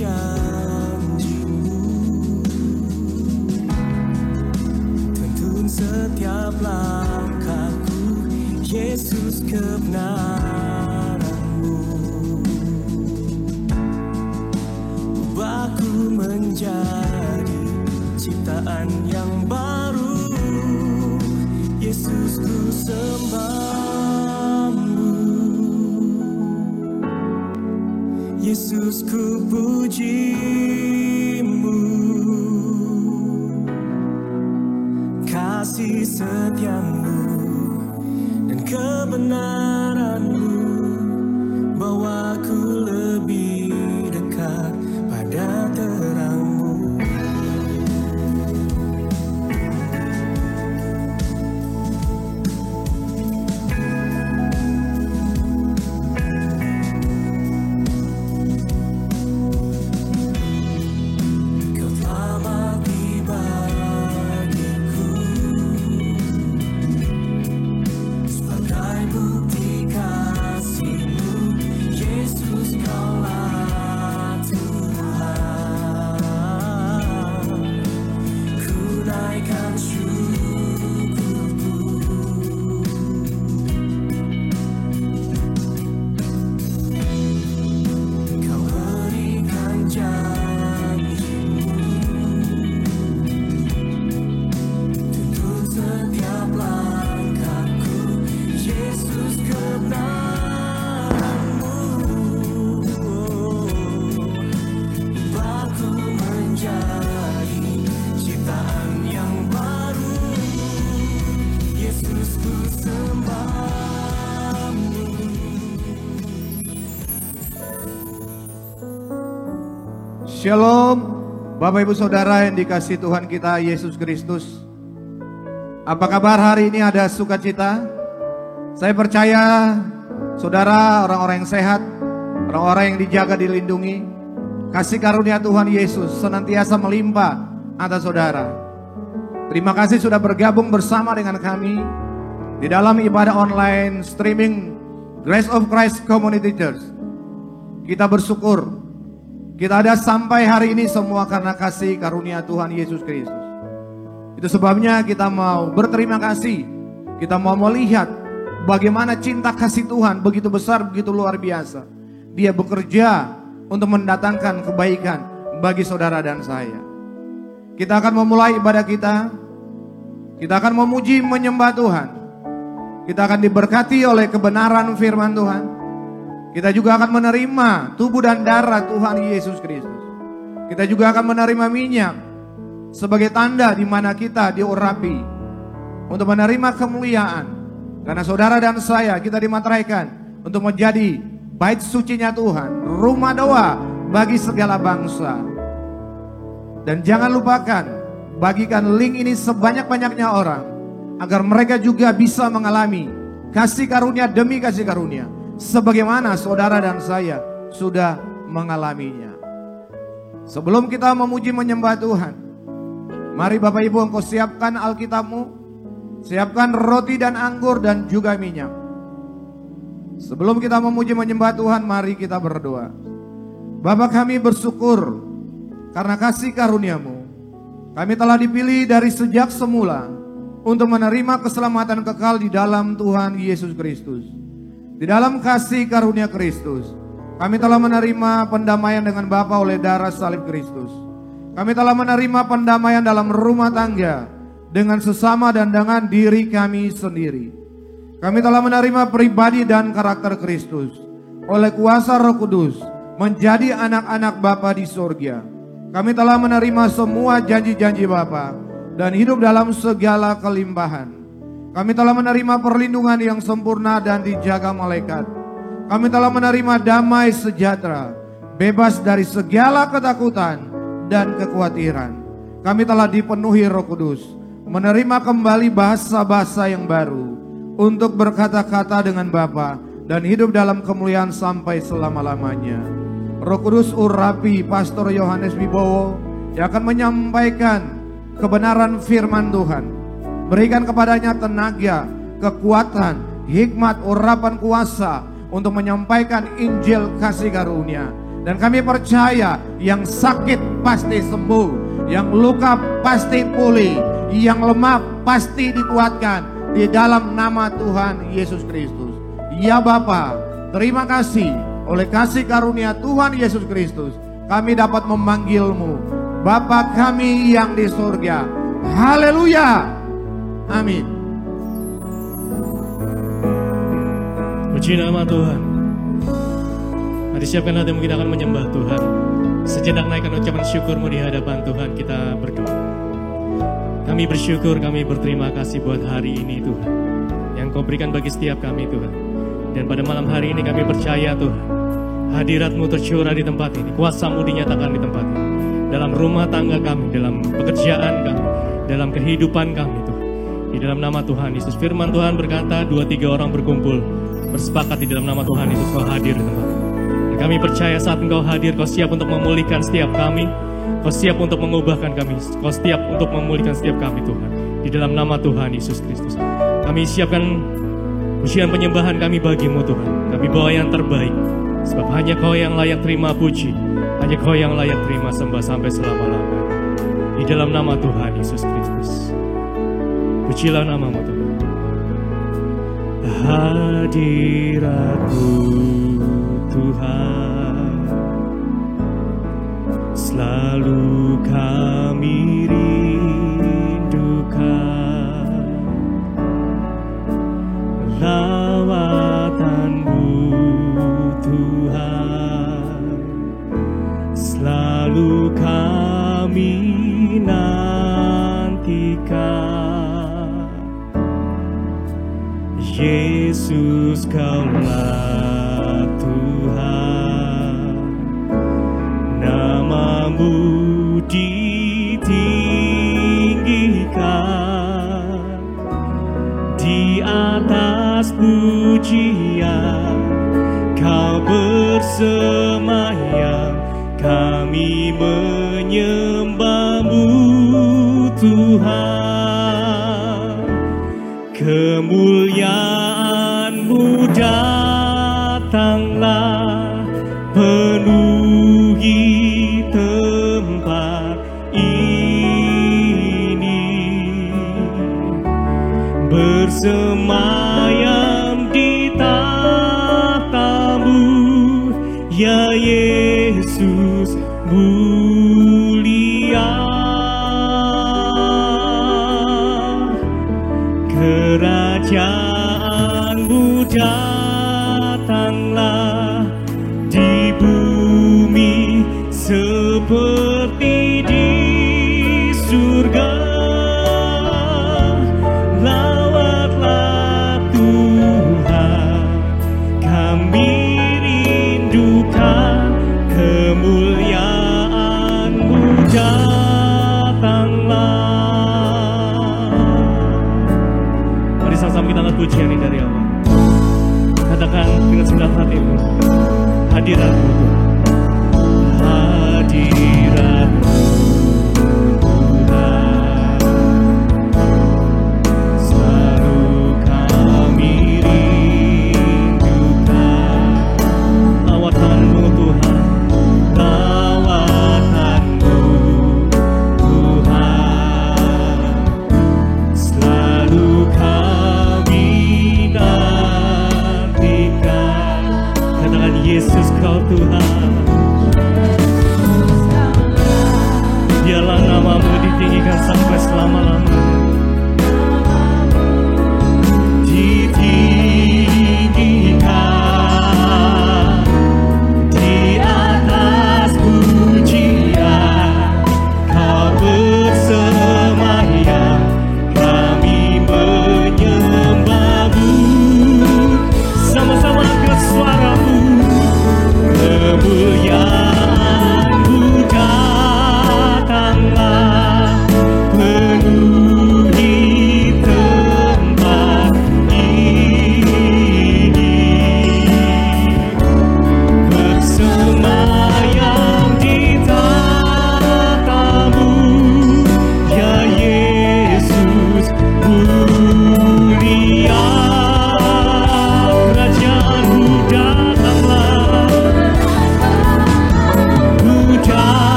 janji-Mu, tuntun setiap langkahku, Yesus kebenaran-Mu. Ubahku menjadi ciptaan yang baru, Yesus ku sembah-Mu, Yesus ku puji-Mu. Kasih setia-Mu dan kebenaran-Mu bawaku lebih dekat pada terang-Mu. Shalom, Bapak Ibu Saudara yang dikasihi Tuhan kita Yesus Kristus. Apa kabar hari ini? Ada sukacita? Saya percaya saudara orang-orang yang sehat, orang-orang yang dijaga, dilindungi. Kasih karunia Tuhan Yesus senantiasa melimpah atas saudara. Terima kasih sudah bergabung bersama dengan kami di dalam ibadah online streaming Grace of Christ Community Church. Kita bersyukur kita ada sampai hari ini semua karena kasih karunia Tuhan Yesus Kristus. Itu sebabnya kita mau berterima kasih. Kita mau melihat bagaimana cinta kasih Tuhan begitu besar, begitu luar biasa. Dia bekerja untuk mendatangkan kebaikan bagi saudara dan saya. Kita akan memulai ibadah kita. Kita akan memuji menyembah Tuhan. Kita akan diberkati oleh kebenaran firman Tuhan. Kita juga akan menerima tubuh dan darah Tuhan Yesus Kristus. Kita juga akan menerima minyak sebagai tanda di mana kita diurapi untuk menerima kemuliaan. Karena saudara dan saya kita dimateraikan untuk menjadi bait sucinya Tuhan, rumah doa bagi segala bangsa. Dan jangan lupakan, bagikan link ini sebanyak-banyaknya orang agar mereka juga bisa mengalami kasih karunia demi kasih karunia sebagaimana saudara dan saya sudah mengalaminya. Sebelum kita memuji menyembah Tuhan, mari Bapak Ibu engkau siapkan Alkitabmu, siapkan roti dan anggur dan juga minyak. Sebelum kita memuji menyembah Tuhan, mari kita berdoa. Bapa, kami bersyukur karena kasih karunia-Mu. Kami telah dipilih dari sejak semula untuk menerima keselamatan kekal di dalam Tuhan Yesus Kristus. Di dalam kasih karunia Kristus, kami telah menerima pendamaian dengan Bapa oleh darah salib Kristus. Kami telah menerima pendamaian dalam rumah tangga dengan sesama dan dengan diri kami sendiri. Kami telah menerima pribadi dan karakter Kristus oleh kuasa Roh Kudus menjadi anak-anak Bapa di surga. Kami telah menerima semua janji-janji Bapa dan hidup dalam segala kelimpahan. Kami telah menerima perlindungan yang sempurna dan dijaga malaikat. Kami telah menerima damai sejahtera, bebas dari segala ketakutan dan kekhawatiran. Kami telah dipenuhi Roh Kudus, menerima kembali bahasa-bahasa yang baru untuk berkata-kata dengan Bapa dan hidup dalam kemuliaan sampai selama-lamanya. Roh Kudus urapi Pastor Yohanes Wibowo yang akan menyampaikan kebenaran firman Tuhan. Berikan kepadanya tenaga, kekuatan, hikmat, urapan kuasa untuk menyampaikan Injil kasih karunia. Dan kami percaya yang sakit pasti sembuh, yang luka pasti pulih, yang lemah pasti dikuatkan di dalam nama Tuhan Yesus Kristus. Ya Bapa, terima kasih oleh kasih karunia Tuhan Yesus Kristus kami dapat memanggil-Mu Bapa kami yang di surga. Haleluya. Amin. Puji nama Tuhan. Mari siapkan hatimu, kita akan menyembah Tuhan. Sejenak naikkan ucapan syukurmu di hadapan Tuhan, kita berdoa. Kami bersyukur, kami berterima kasih buat hari ini Tuhan, yang Kau berikan bagi setiap kami Tuhan. Dan pada malam hari ini kami percaya Tuhan, hadirat-Mu tercurah di tempat ini, kuasa-Mu dinyatakan di tempat ini. Dalam rumah tangga kami, dalam pekerjaan kami, dalam kehidupan kami Tuhan. Di dalam nama Tuhan Yesus, firman Tuhan berkata, 2-3 orang berkumpul, bersepakat di dalam nama Tuhan Yesus, Kau hadir di tempat ini. Kami percaya saat Engkau hadir, Kau siap untuk memulihkan setiap kami, Kau siap untuk mengubahkan kami, Kau siap untuk memulihkan setiap kami Tuhan. Di dalam nama Tuhan Yesus Kristus, kami siapkan pujian penyembahan kami bagi-Mu Tuhan. Kami bawa yang terbaik, sebab hanya Kau yang layak terima puji, hanya Kau yang layak terima sembah sampai selama-lamanya. Di dalam nama Tuhan Yesus Kristus, pujilah nama-Mu Tuhan. Hadirat-Mu Tuhan selalu kami rindukan, lawatan-Mu Tuhan selalu kami nantikan. Yesus, Kaulah Tuhan, nama-Mu ditinggikan, di atas pujian Kau bersemayam. Kami menyembah-Mu Tuhan, kemuliaan-Mu datanglah, penuhi tempat ini, bersemayam di tahta-Mu, ya Yesus mulia. Kerajaan-Mu datanglah di bumi seperti di surga. Lawatlah Tuhan, kami rindukan, kemuliaan-Mu datanglah. Mari sama-sama kita angkat pujian ini dari awal. Katakan dengan segenap hatimu, hadirat-Mu Tuhan, hadirat-Mu Tuhan selalu kami rindukan. Lawatan-Mu Tuhan, lawatan-Mu Tuhan selalu kami nantikan. Katakan Yesus, Kau Tuhan.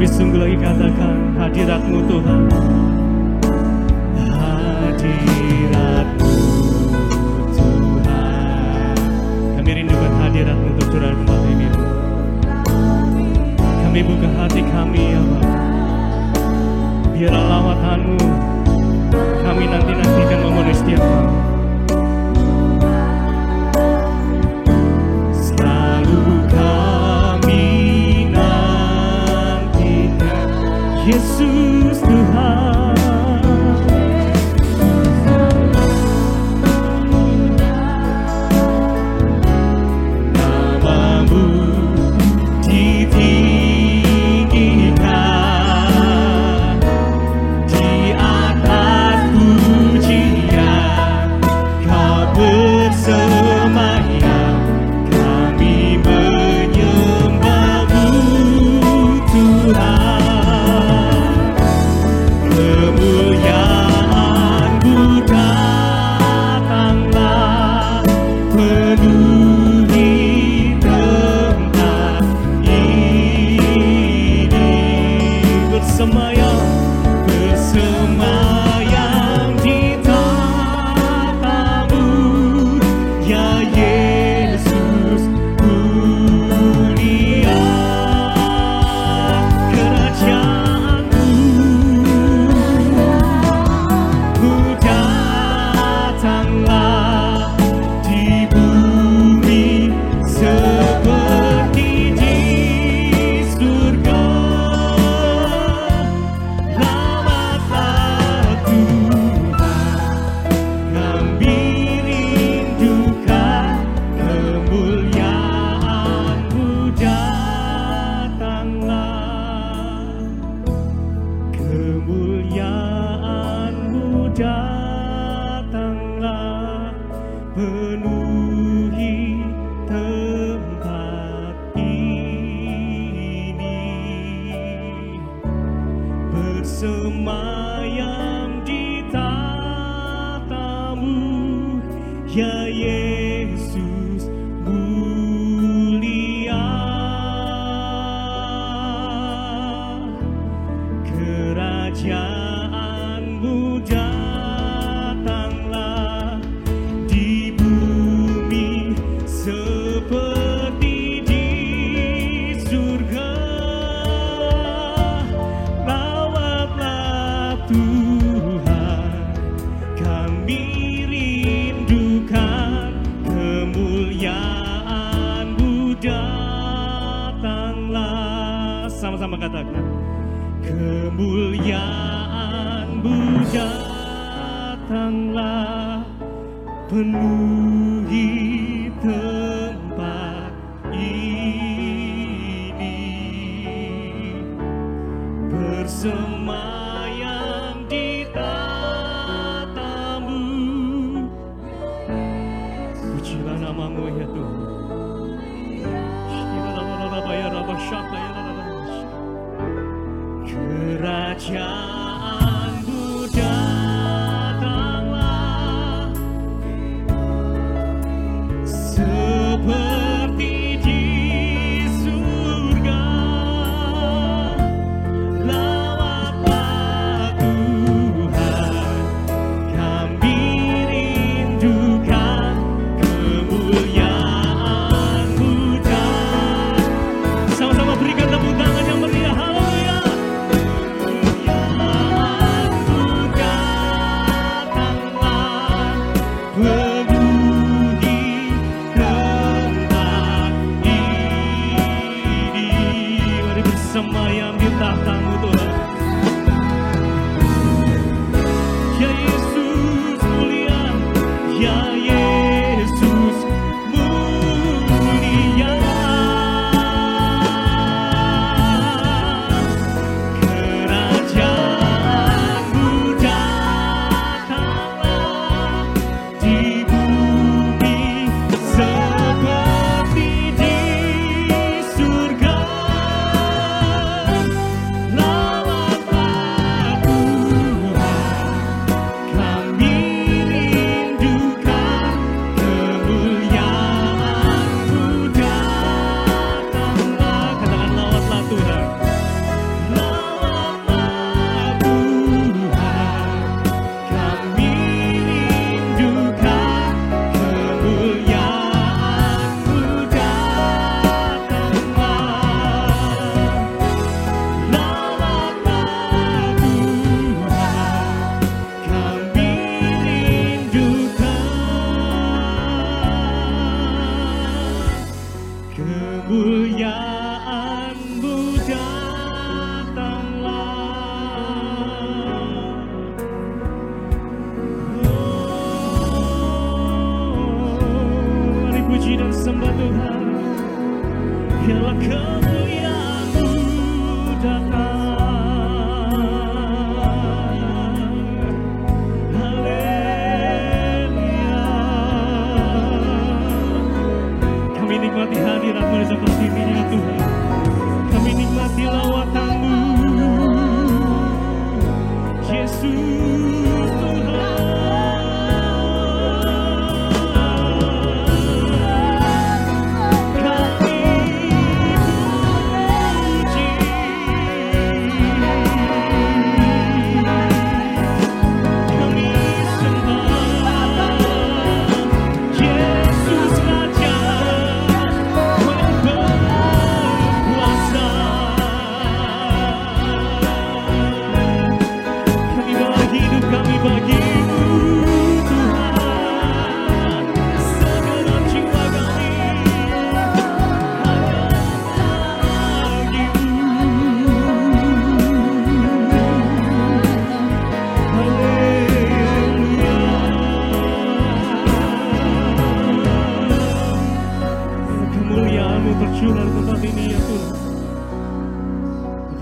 Lebih sungguh lagi katakan hadirat-Mu Tuhan. Hadirat-Mu Tuhan. Kami rindukan hadirat-Mu untuk curah kembali ini. Kami buka hati kami ya Bapa. Biarlah lawatan-Mu kami nanti-nantikan memenuhi setiap kami. Selalu kami nantikan Yesus Tuhan. Nama-Mu ditinggikan di atas pujian, Kau bersemayam, kami menyembah-Mu Tuhan. Kemuliaan-Mu datanglah, penuhi tempat ini. Bersemayam di tatamu, ya Yesus mulia. Kerajaan-Mu datanglah di bumi seperti di surga. Lawatlah Tuhan, kami rindukan kemuliaan-Mu datanglah. Kemuliaan-Mu datanglah, penuhi tempat ini. Bersemayam di tatamu, ya Yesus mulia. Kerajaan-Mu datanglah di bumi seperti di surga. Lawatlah Tuhan, kami rindukan kemuliaan-Mu datanglah. Sama-sama katakan, kemuliaan-Mu datanglah, penuhi tempat ini. Bersemayam di tatamu, pujilah nama-Mu ya Tuhan. Kerajaan-Mu datanglah seperti di surga. Lawatlah Tuhan, kami rindukan kemuliaan-Mu datang. Sama-sama berikan tepuk tangan yang meriah. Haleluya. Bersemayam di tahta-Mu Tuhan, ya Yesus mulia, ya Yesus mulia. Kerajaan-Mu datanglah di bumi seperti di surga.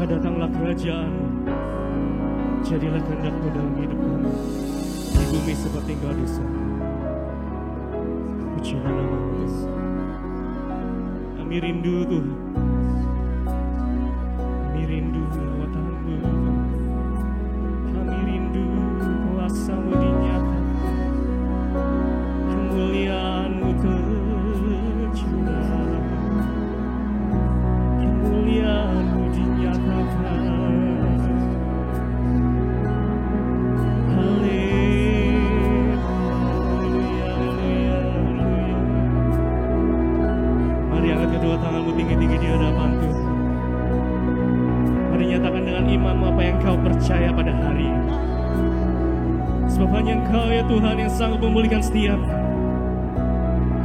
Maka datanglah kerajaan, jadilah kehendak-Mu dalam hidup kami, di bumi seperti Engkau di sana. Pujilah nama-Mu Tuhan. Kami rindu Tuhan, kami rindu lawatan-Mu, kami rindu kuasa-Mu dinyatakan, kemuliaan-Mu tercurah, kemuliaan-Mu dinyatakan. Kedua tanganmu tinggi-tinggi di hadapan Tuhan. Mari nyatakan dengan imanmu apa yang kau percaya pada hari ini. Sebab hanya Engkau ya Tuhan yang sanggup memulihkan setiap kami.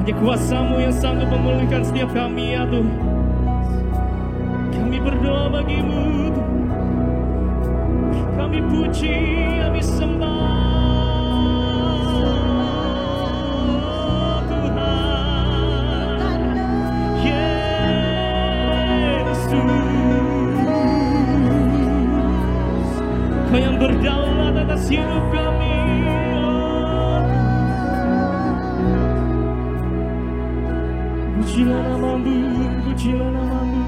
Hanya kuasa-Mu yang sanggup memulihkan setiap kami ya Tuhan. Kami berdoa bagi-Mu Tuhan. Kami puji, kami sembah Kau yang berdaulat atas hidup kami. Pujilah nama-Mu, pujilah nama-Mu.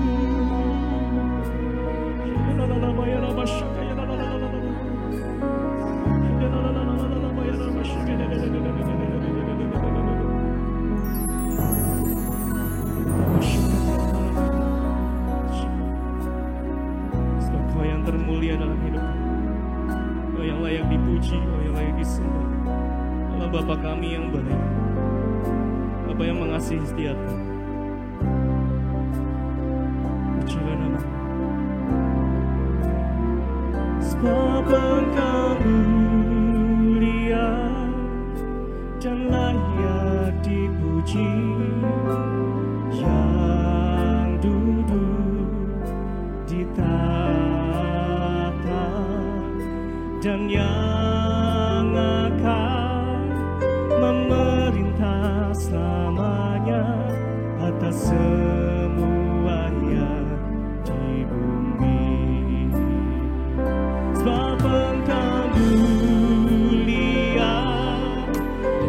Sebab Kau yang termulia dalam hidup kami. Kau yang layak dipuji, Kau yang layak disembah. Allah Bapa kami yang baik, Bapa yang mengasihi setiap kami. Pujilah nama-Mu. Sebab Engkau mulia dan layak dipuji, yang duduk di tahta dan yang akan memerintah selamanya atas semua yang di bumi. Sebab Engkau mulia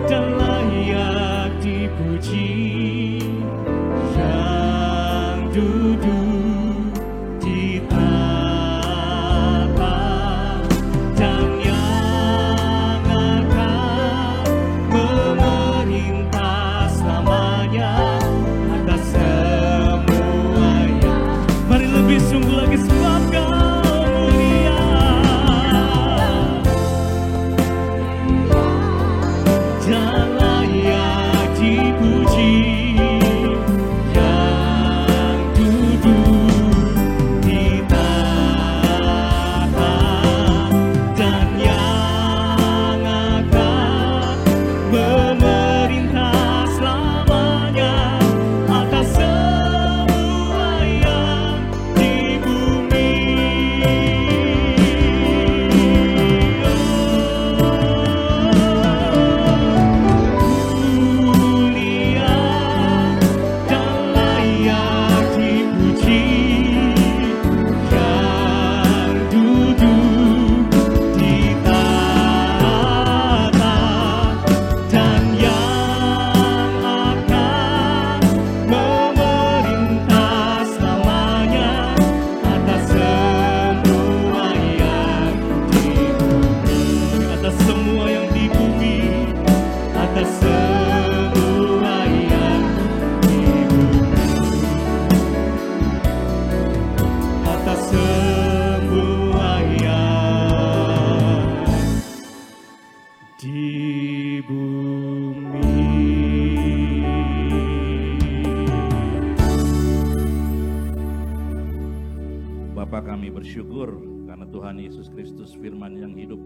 dan layak dipuji, yang duduk di tahta dan yang akan memerintah selamanya atas semuanya. Mari lebih sungguh lagi sebab Kau mulia dan layak dipuji, yang duduk di tahta dan yang akan memerintah selamanya atas semua yang di bumi. Mulia dan layak dipuji, yang duduk di tahta dan yang akan memerintah selamanya atas semua yang di bumi, atas semua yang di bumi, atas semua yang di bumi, atas semua yang di bumi. Bapa, kami bersyukur karena Tuhan Yesus Kristus firman yang hidup.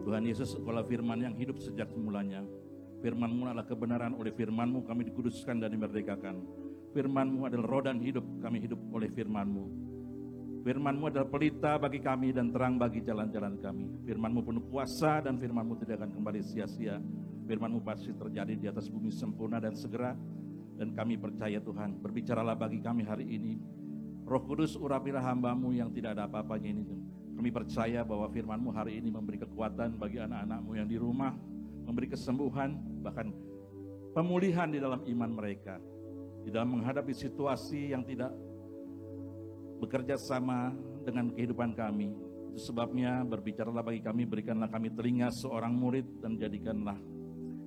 Tuhan Yesus adalah firman yang hidup sejak semulanya. Firman-Mu adalah kebenaran, oleh firman-Mu kami dikuduskan dan dimerdekakan. Firman-Mu adalah roh dan hidup, kami hidup oleh firman-Mu. Firman-Mu adalah pelita bagi kami dan terang bagi jalan-jalan kami. Firman-Mu penuh kuasa dan firman-Mu tidak akan kembali sia-sia. Firman-Mu pasti terjadi di atas bumi sempurna dan segera. Dan kami percaya Tuhan, berbicaralah bagi kami hari ini. Roh Kudus, urapilah hamba-Mu yang tidak ada apa-apanya ini. Kami percaya bahwa firman-Mu hari ini memberi kekuatan bagi anak-anak-Mu yang di rumah, memberi kesembuhan, bahkan pemulihan di dalam iman mereka, di dalam menghadapi situasi yang tidak bekerja sama dengan kehidupan kami. Itu sebabnya berbicaralah bagi kami, berikanlah kami telinga seorang murid, dan jadikanlah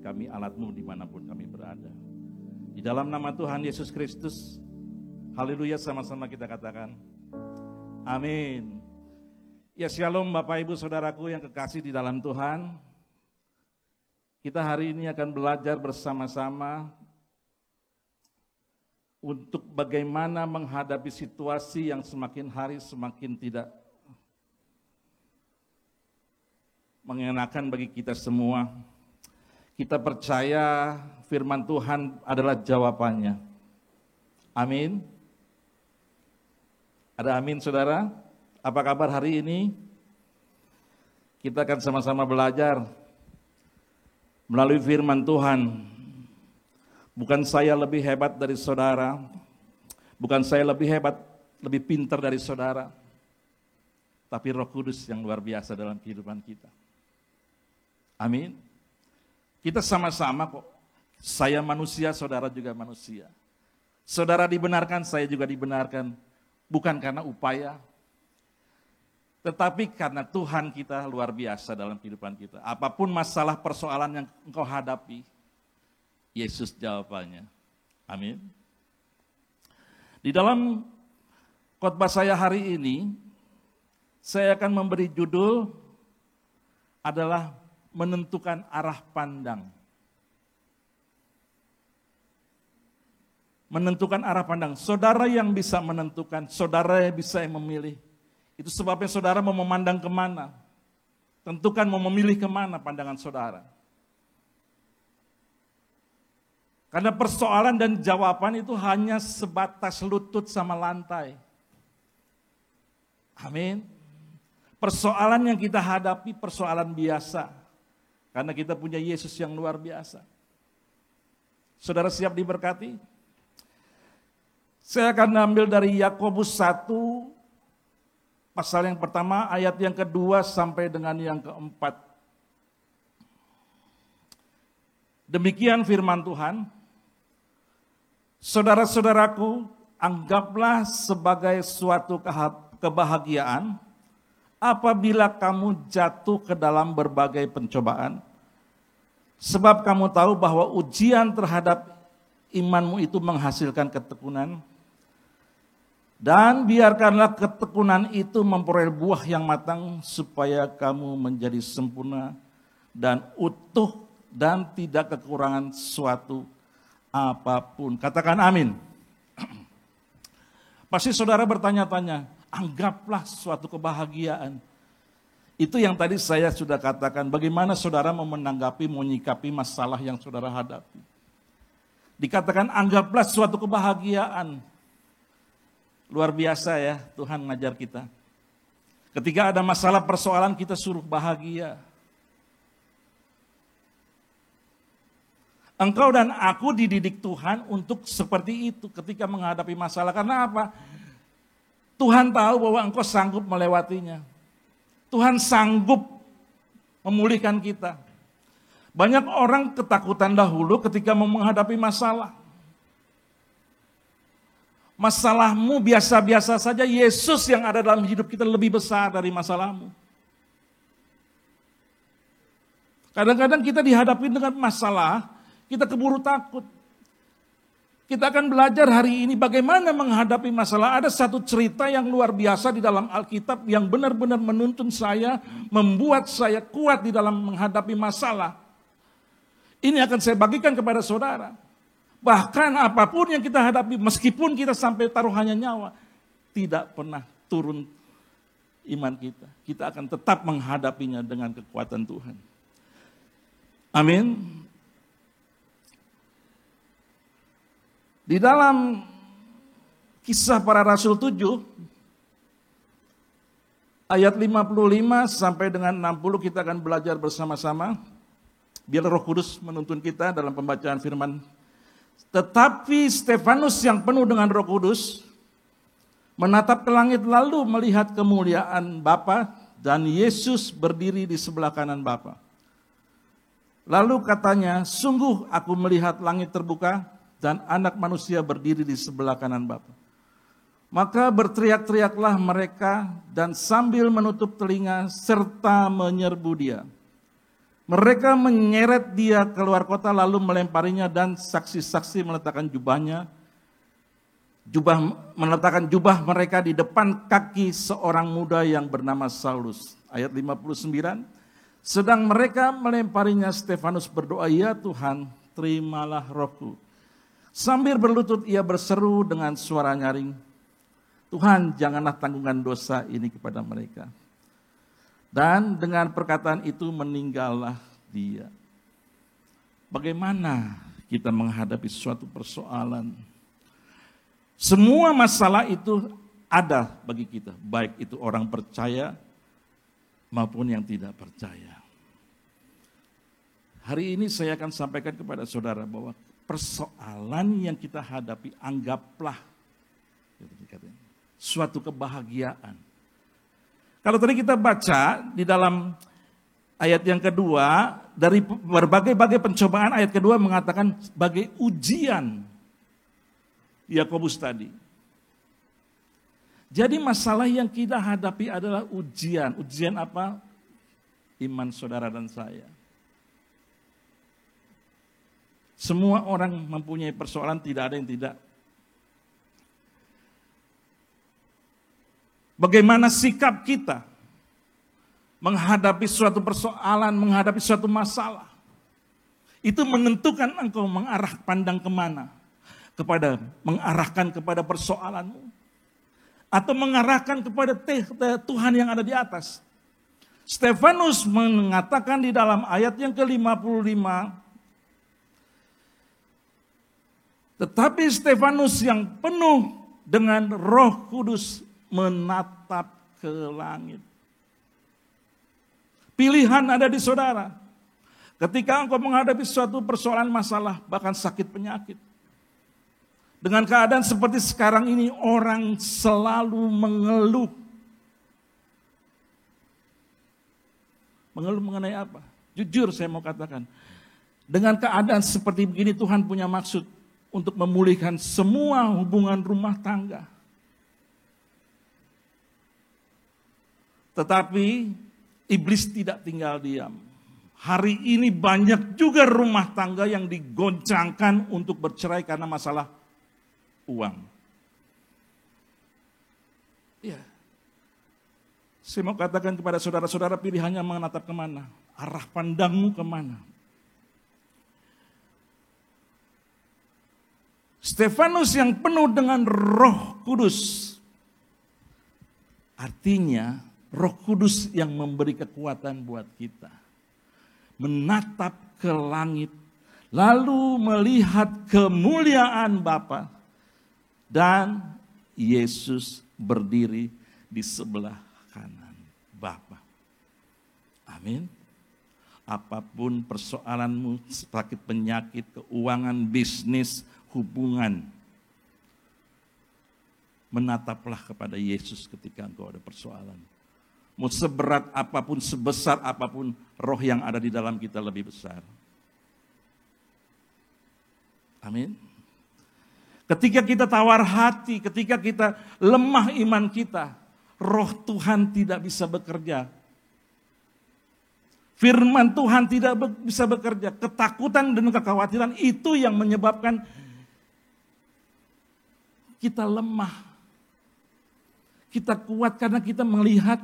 kami alat-Mu dimanapun kami berada. Di dalam nama Tuhan Yesus Kristus, haleluya, sama-sama kita katakan, amin. Ya, shalom Bapak Ibu Saudaraku yang kekasih di dalam Tuhan. Kita hari ini akan belajar bersama-sama untuk bagaimana menghadapi situasi yang semakin hari semakin tidak mengenakan bagi kita semua. Kita percaya firman Tuhan adalah jawabannya. Amin. Ada amin, saudara? Apa kabar hari ini? Kita akan sama-sama belajar melalui firman Tuhan. Bukan saya lebih hebat dari saudara, bukan saya lebih hebat, lebih pintar dari saudara, tapi Roh Kudus yang luar biasa dalam kehidupan kita. Amin. Kita sama-sama kok. Saya manusia, saudara juga manusia. Saudara dibenarkan, saya juga dibenarkan. Bukan karena upaya, tetapi karena Tuhan kita luar biasa dalam kehidupan kita. Apapun masalah persoalan yang engkau hadapi, Yesus jawabannya. Amin. Di dalam khotbah saya hari ini, saya akan memberi judul adalah menentukan arah pandang. Menentukan arah pandang. Saudara yang bisa menentukan, saudara yang bisa memilih. Itu sebabnya saudara mau memandang kemana. Tentukan mau memilih kemana pandangan saudara. Karena persoalan dan jawaban itu hanya sebatas lutut sama lantai. Amin. Persoalan yang kita hadapi persoalan biasa. Karena kita punya Yesus yang luar biasa. Saudara siap diberkati? Saya akan ambil dari Yakobus 1, pasal yang pertama, ayat yang kedua sampai dengan yang keempat. Demikian firman Tuhan. Saudara-saudaraku, anggaplah sebagai suatu kebahagiaan apabila kamu jatuh ke dalam berbagai pencobaan. Sebab kamu tahu bahwa ujian terhadap imanmu itu menghasilkan ketekunan. Dan biarkanlah ketekunan itu memperoleh buah yang matang supaya kamu menjadi sempurna dan utuh dan tidak kekurangan suatu apapun. Katakan amin. Pasti saudara bertanya-tanya, anggaplah suatu kebahagiaan. Itu yang tadi saya sudah katakan, bagaimana saudara mau menanggapi, menyikapi masalah yang saudara hadapi. Dikatakan anggaplah suatu kebahagiaan. Luar biasa ya, Tuhan mengajar kita. Ketika ada masalah persoalan kita suruh bahagia. Engkau dan aku dididik Tuhan untuk seperti itu ketika menghadapi masalah. Karena apa? Tuhan tahu bahwa engkau sanggup melewatinya. Tuhan sanggup memulihkan kita. Banyak orang ketakutan dahulu ketika mau menghadapi masalah. Masalahmu biasa-biasa saja, Yesus yang ada dalam hidup kita lebih besar dari masalahmu. Kadang-kadang kita dihadapi dengan masalah, kita keburu takut. Kita akan belajar hari ini bagaimana menghadapi masalah. Ada satu cerita yang luar biasa di dalam Alkitab yang benar-benar menuntun saya, membuat saya kuat di dalam menghadapi masalah. Ini akan saya bagikan kepada saudara. Bahkan apapun yang kita hadapi, meskipun kita sampai taruhannya nyawa, tidak pernah turun iman kita. Kita akan tetap menghadapinya dengan kekuatan Tuhan. Amin. Di dalam Kisah Para Rasul 7, ayat 55 sampai dengan 60 kita akan belajar bersama-sama. Biar Roh Kudus menuntun kita dalam pembacaan firman. Tetapi Stefanus yang penuh dengan Roh Kudus menatap ke langit lalu melihat kemuliaan Bapa dan Yesus berdiri di sebelah kanan Bapa. Lalu katanya, sungguh aku melihat langit terbuka dan Anak Manusia berdiri di sebelah kanan Bapa. Maka berteriak-teriaklah mereka dan sambil menutup telinga serta menyerbu Dia. Mereka menyeret Dia keluar kota lalu melemparinya dan saksi-saksi meletakkan jubah mereka di depan kaki seorang muda yang bernama Saulus. Ayat 59. Sedang mereka melemparinya, Stefanus berdoa, "Ya Tuhan, terimalah rohku." Sambil berlutut ia berseru dengan suara nyaring, "Tuhan, janganlah tanggungan dosa ini kepada mereka." Dan dengan perkataan itu meninggallah dia. Bagaimana kita menghadapi suatu persoalan? Semua masalah itu ada bagi kita, baik itu orang percaya maupun yang tidak percaya. Hari ini saya akan sampaikan kepada saudara bahwa persoalan yang kita hadapi anggaplah suatu kebahagiaan. Kalau tadi kita baca di dalam ayat yang kedua, dari berbagai-bagai pencobaan, ayat kedua mengatakan sebagai ujian Yakobus tadi. Jadi masalah yang kita hadapi adalah ujian. Ujian apa? Iman saudara dan saya. Semua orang mempunyai persoalan, tidak ada yang tidak. Bagaimana sikap kita menghadapi suatu persoalan, menghadapi suatu masalah. Itu menentukan engkau mengarah pandang kemana. Mengarahkan kepada persoalanmu. Atau mengarahkan kepada Tuhan yang ada di atas. Stefanus mengatakan di dalam ayat yang ke-55, tetapi Stefanus yang penuh dengan Roh Kudus menatap ke langit. Pilihan ada di saudara. Ketika engkau menghadapi suatu persoalan masalah, bahkan sakit penyakit. Dengan keadaan seperti sekarang ini, orang selalu mengeluh. Mengeluh mengenai apa? Jujur saya mau katakan, dengan keadaan seperti begini Tuhan punya maksud untuk memulihkan semua hubungan rumah tangga. Tetapi iblis tidak tinggal diam. Hari ini banyak juga rumah tangga yang digoncangkan untuk bercerai karena masalah uang. Ya. Saya mau katakan kepada saudara-saudara, pilihannya menatap kemana? Arah pandangmu kemana? Stefanus yang penuh dengan Roh Kudus. Artinya Roh Kudus yang memberi kekuatan buat kita. Menatap ke langit, lalu melihat kemuliaan Bapa. Dan Yesus berdiri di sebelah kanan Bapa. Amin. Apapun persoalanmu, sakit penyakit, keuangan, bisnis, hubungan, menataplah kepada Yesus ketika engkau ada persoalan. Mau seberat apapun, sebesar apapun, roh yang ada di dalam kita lebih besar. Amin. Ketika kita tawar hati, ketika kita lemah iman kita, roh Tuhan tidak bisa bekerja. Firman Tuhan tidak bisa bekerja. Ketakutan dan kekhawatiran itu yang menyebabkan kita lemah. Kita kuat karena kita melihat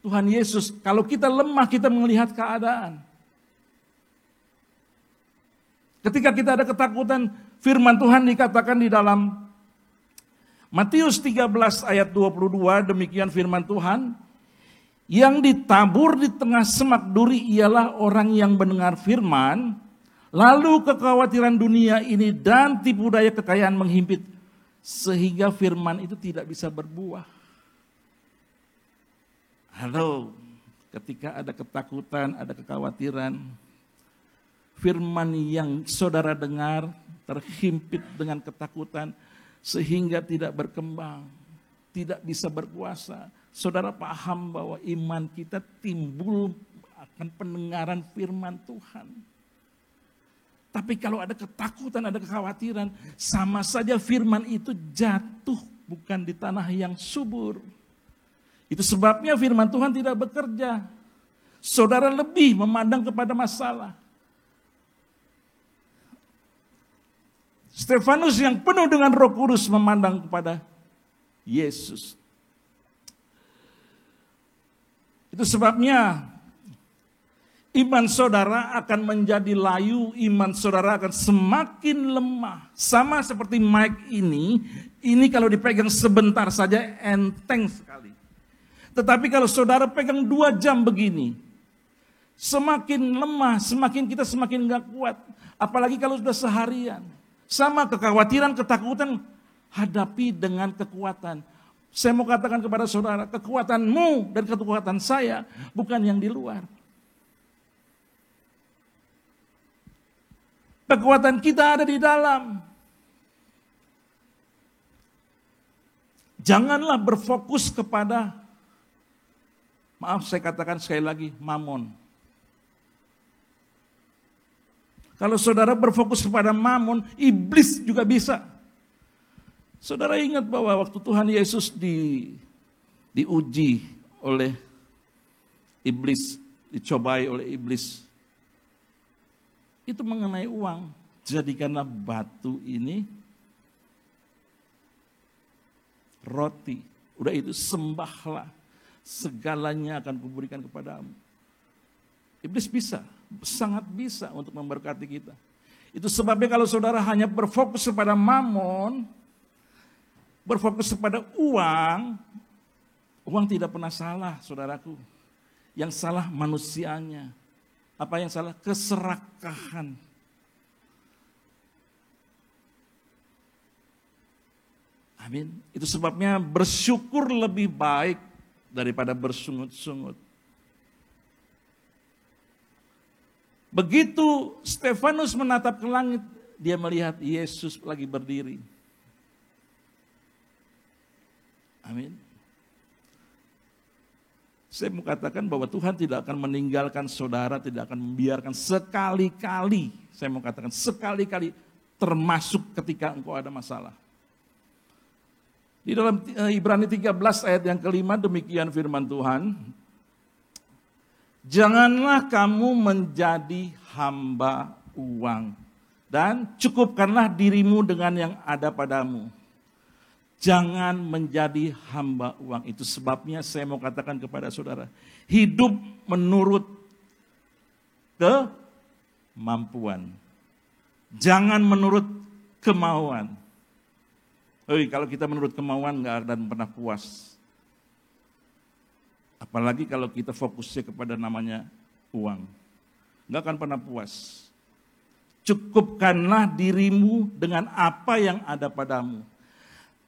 Tuhan Yesus. Kalau kita lemah, kita melihat keadaan. Ketika kita ada ketakutan, firman Tuhan dikatakan di dalam Matius 13 ayat 22, demikian firman Tuhan, yang ditabur di tengah semak duri ialah orang yang mendengar firman, lalu kekhawatiran dunia ini dan tipu daya kekayaan menghimpit, sehingga firman itu tidak bisa berbuah. Halo, ketika ada ketakutan, ada kekhawatiran, firman yang saudara dengar terhimpit dengan ketakutan sehingga tidak berkembang. tidak bisa berkuasa. Saudara paham bahwa iman kita timbul akan pendengaran firman Tuhan. Tapi kalau ada ketakutan, ada kekhawatiran, sama saja firman itu jatuh bukan di tanah yang subur. Itu sebabnya firman Tuhan tidak bekerja. Saudara lebih memandang kepada masalah. Stefanus yang penuh dengan Roh Kudus memandang kepada Yesus. Itu sebabnya iman saudara akan menjadi layu, iman saudara akan semakin lemah. Sama seperti mic ini kalau dipegang sebentar saja enteng sekali. Tetapi kalau saudara pegang 2 jam begini, semakin lemah, kita semakin gak kuat. Apalagi kalau sudah seharian. Sama kekhawatiran, ketakutan, hadapi dengan kekuatan. Saya mau katakan kepada saudara, kekuatanmu dan kekuatan saya bukan yang di luar. Kekuatan kita ada di dalam. Janganlah berfokus kepada, maaf saya katakan sekali lagi, mamon. Kalau saudara berfokus kepada mamon, iblis juga bisa. Saudara ingat bahwa waktu Tuhan Yesus diuji oleh iblis, dicobai oleh iblis. Itu mengenai uang. Jadikanlah batu ini roti. Udah itu sembahlah. Segalanya akan kuberikan kepadamu. Iblis bisa, sangat bisa untuk memberkati kita. Itu sebabnya kalau saudara hanya berfokus kepada mamon, berfokus kepada uang tidak pernah salah, saudaraku. Yang salah manusianya. Apa yang salah? Keserakahan. Amin. Itu sebabnya bersyukur lebih baik daripada bersungut-sungut. Begitu Stefanus menatap ke langit, dia melihat Yesus lagi berdiri. Amin. Saya mau katakan bahwa Tuhan tidak akan meninggalkan saudara, tidak akan membiarkan sekali-kali, saya mau katakan sekali-kali, termasuk ketika engkau ada masalah. Di dalam Ibrani 13 ayat yang kelima demikian firman Tuhan, janganlah kamu menjadi hamba uang dan cukupkanlah dirimu dengan yang ada padamu. Jangan menjadi hamba uang. Itu sebabnya saya mau katakan kepada saudara, hidup menurut kemampuan. Jangan menurut kemauan. Kalau kita menurut kemauan nggak akan pernah puas. Apalagi kalau kita fokusnya kepada namanya uang. Nggak akan pernah puas. Cukupkanlah dirimu dengan apa yang ada padamu.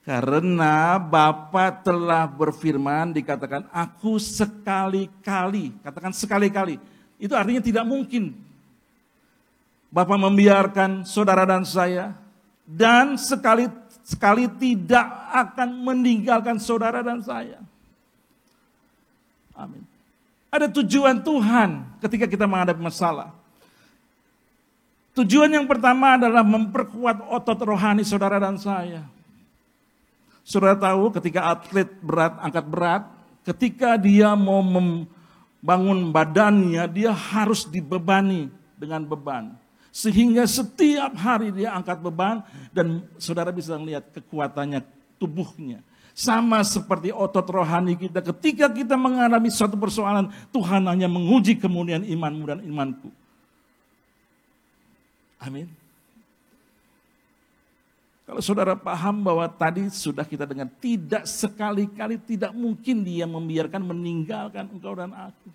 Karena Bapa telah berfirman, dikatakan, aku sekali-kali, katakan sekali-kali. Itu artinya tidak mungkin Bapa membiarkan saudara dan saya, dan sekali tidak akan meninggalkan saudara dan saya. Amin. Ada tujuan Tuhan ketika kita menghadapi masalah. Tujuan yang pertama adalah memperkuat otot rohani saudara dan saya. Saudara tahu ketika atlet angkat berat, ketika dia mau membangun badannya, dia harus dibebani dengan beban. Sehingga setiap hari dia angkat beban dan saudara bisa melihat kekuatannya tubuhnya. Sama seperti otot rohani kita, ketika kita mengalami suatu persoalan, Tuhan hanya menguji kemudian imanmu dan imanku. Amin. Kalau saudara paham bahwa tadi sudah kita dengar, tidak sekali-kali, tidak mungkin dia membiarkan meninggalkan engkau dan aku.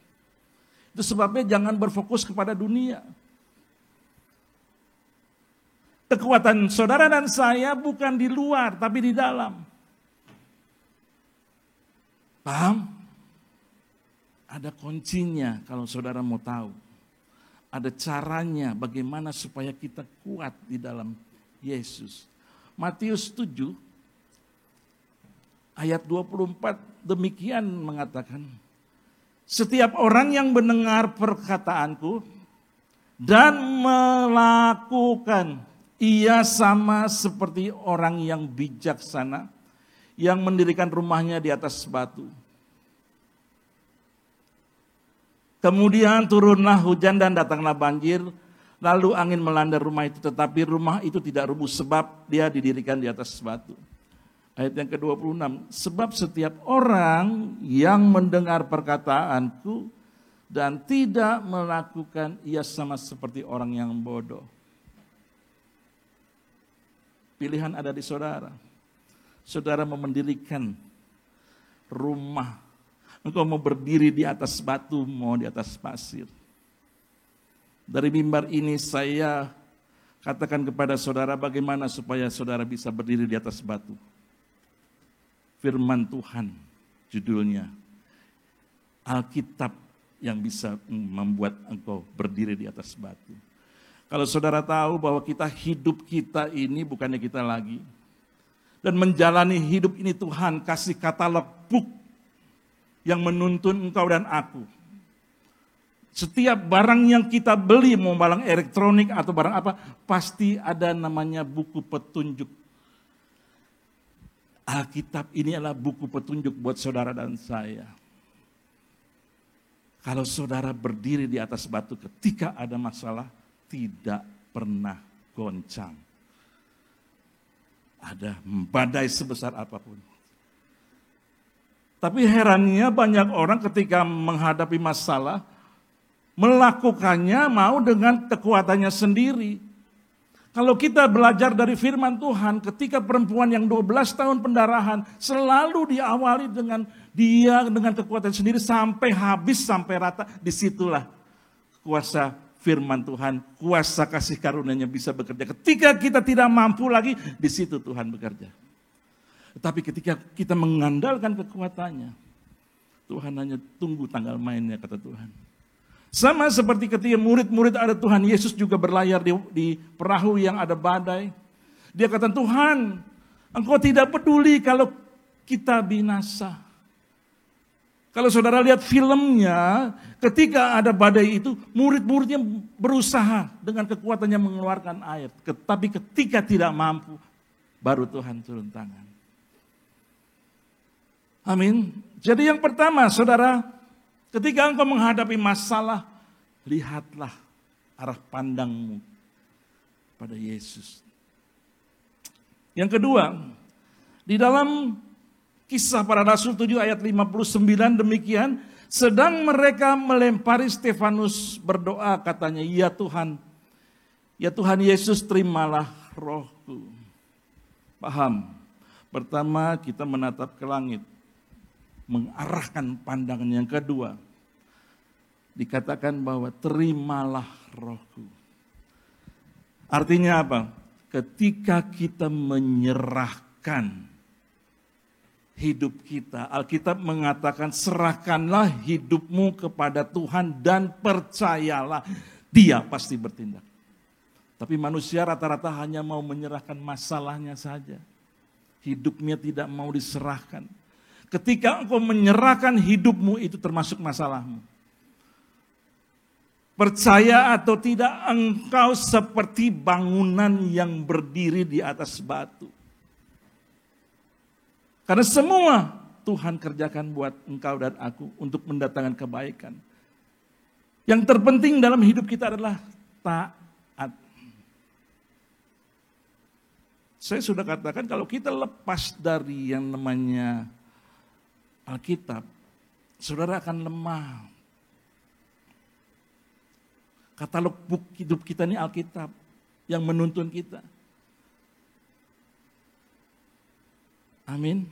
Itu sebabnya jangan berfokus kepada dunia. Kekuatan saudara dan saya bukan di luar, tapi di dalam. Paham? Ada kuncinya kalau saudara mau tahu. Ada caranya bagaimana supaya kita kuat di dalam Yesus. Matius 7 Ayat 24 demikian mengatakan, setiap orang yang mendengar perkataanku dan melakukan, ia sama seperti orang yang bijaksana yang mendirikan rumahnya di atas batu. Kemudian turunlah hujan dan datanglah banjir, lalu angin melanda rumah itu, tetapi rumah itu tidak rubuh sebab dia didirikan di atas batu. Ayat yang ke-26, sebab setiap orang yang mendengar perkataanku dan tidak melakukan, ia sama seperti orang yang bodoh. Pilihan ada di saudara. Saudara mau mendirikan rumah, engkau mau berdiri di atas batu, mau di atas pasir. Dari mimbar ini saya katakan kepada saudara bagaimana supaya saudara bisa berdiri di atas batu. Firman Tuhan judulnya. Alkitab yang bisa membuat engkau berdiri di atas batu. Kalau saudara tahu bahwa hidup kita ini bukannya kita lagi. Dan menjalani hidup ini Tuhan kasih katalog book yang menuntun engkau dan aku. Setiap barang yang kita beli, mau barang elektronik atau barang apa, pasti ada namanya buku petunjuk. Alkitab ini adalah buku petunjuk buat saudara dan saya. Kalau saudara berdiri di atas batu ketika ada masalah, tidak pernah goncang. Ada badai sebesar apapun. Tapi herannya banyak orang ketika menghadapi masalah, melakukannya mau dengan kekuatannya sendiri. Kalau kita belajar dari firman Tuhan, ketika perempuan yang 12 tahun pendarahan, selalu diawali dengan dia dengan kekuatan sendiri sampai habis, sampai rata. Disitulah kuasa firman Tuhan, kuasa kasih karunia-Nya bisa bekerja. Ketika kita tidak mampu lagi, di situ Tuhan bekerja. Tapi ketika kita mengandalkan kekuatannya, Tuhan hanya tunggu tanggal mainnya, kata Tuhan. Sama seperti ketika murid-murid ada Tuhan Yesus juga berlayar di perahu yang ada badai. Dia kata, Tuhan, Engkau tidak peduli kalau kita binasa. Kalau saudara lihat filmnya, ketika ada badai itu, murid-muridnya berusaha dengan kekuatannya mengeluarkan air. Tapi ketika tidak mampu, baru Tuhan turun tangan. Amin. Jadi yang pertama, saudara, ketika engkau menghadapi masalah, lihatlah arah pandangmu pada Yesus. Yang kedua, di dalam Kisah Para Rasul 7 ayat 59 demikian, sedang mereka melempari Stefanus berdoa katanya, ya Tuhan Yesus, terimalah rohku. Paham? Pertama kita menatap ke langit, mengarahkan pandangan. Yang kedua, dikatakan bahwa terimalah rohku. Artinya apa? Ketika kita menyerahkan hidup kita, Alkitab mengatakan serahkanlah hidupmu kepada Tuhan dan percayalah Dia pasti bertindak. Tapi manusia rata-rata hanya mau menyerahkan masalahnya saja. Hidupnya tidak mau diserahkan. Ketika engkau menyerahkan hidupmu, itu termasuk masalahmu. Percaya atau tidak, engkau seperti bangunan yang berdiri di atas batu. Karena semua Tuhan kerjakan buat engkau dan aku untuk mendatangkan kebaikan. Yang terpenting dalam hidup kita adalah taat. Saya sudah katakan kalau kita lepas dari yang namanya Alkitab, saudara akan lemah. Katalog buku hidup kita ini Alkitab yang menuntun kita. Amin.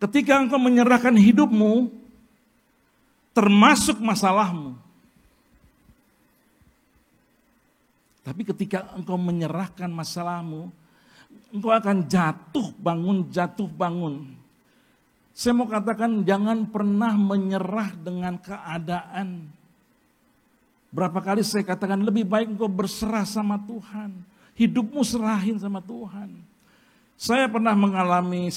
Ketika engkau menyerahkan hidupmu, termasuk masalahmu. Tapi ketika engkau menyerahkan masalahmu, engkau akan jatuh bangun. Saya mau katakan jangan pernah menyerah dengan keadaan. Berapa kali saya katakan lebih baik engkau berserah sama Tuhan. Hidupmu serahin sama Tuhan. Saya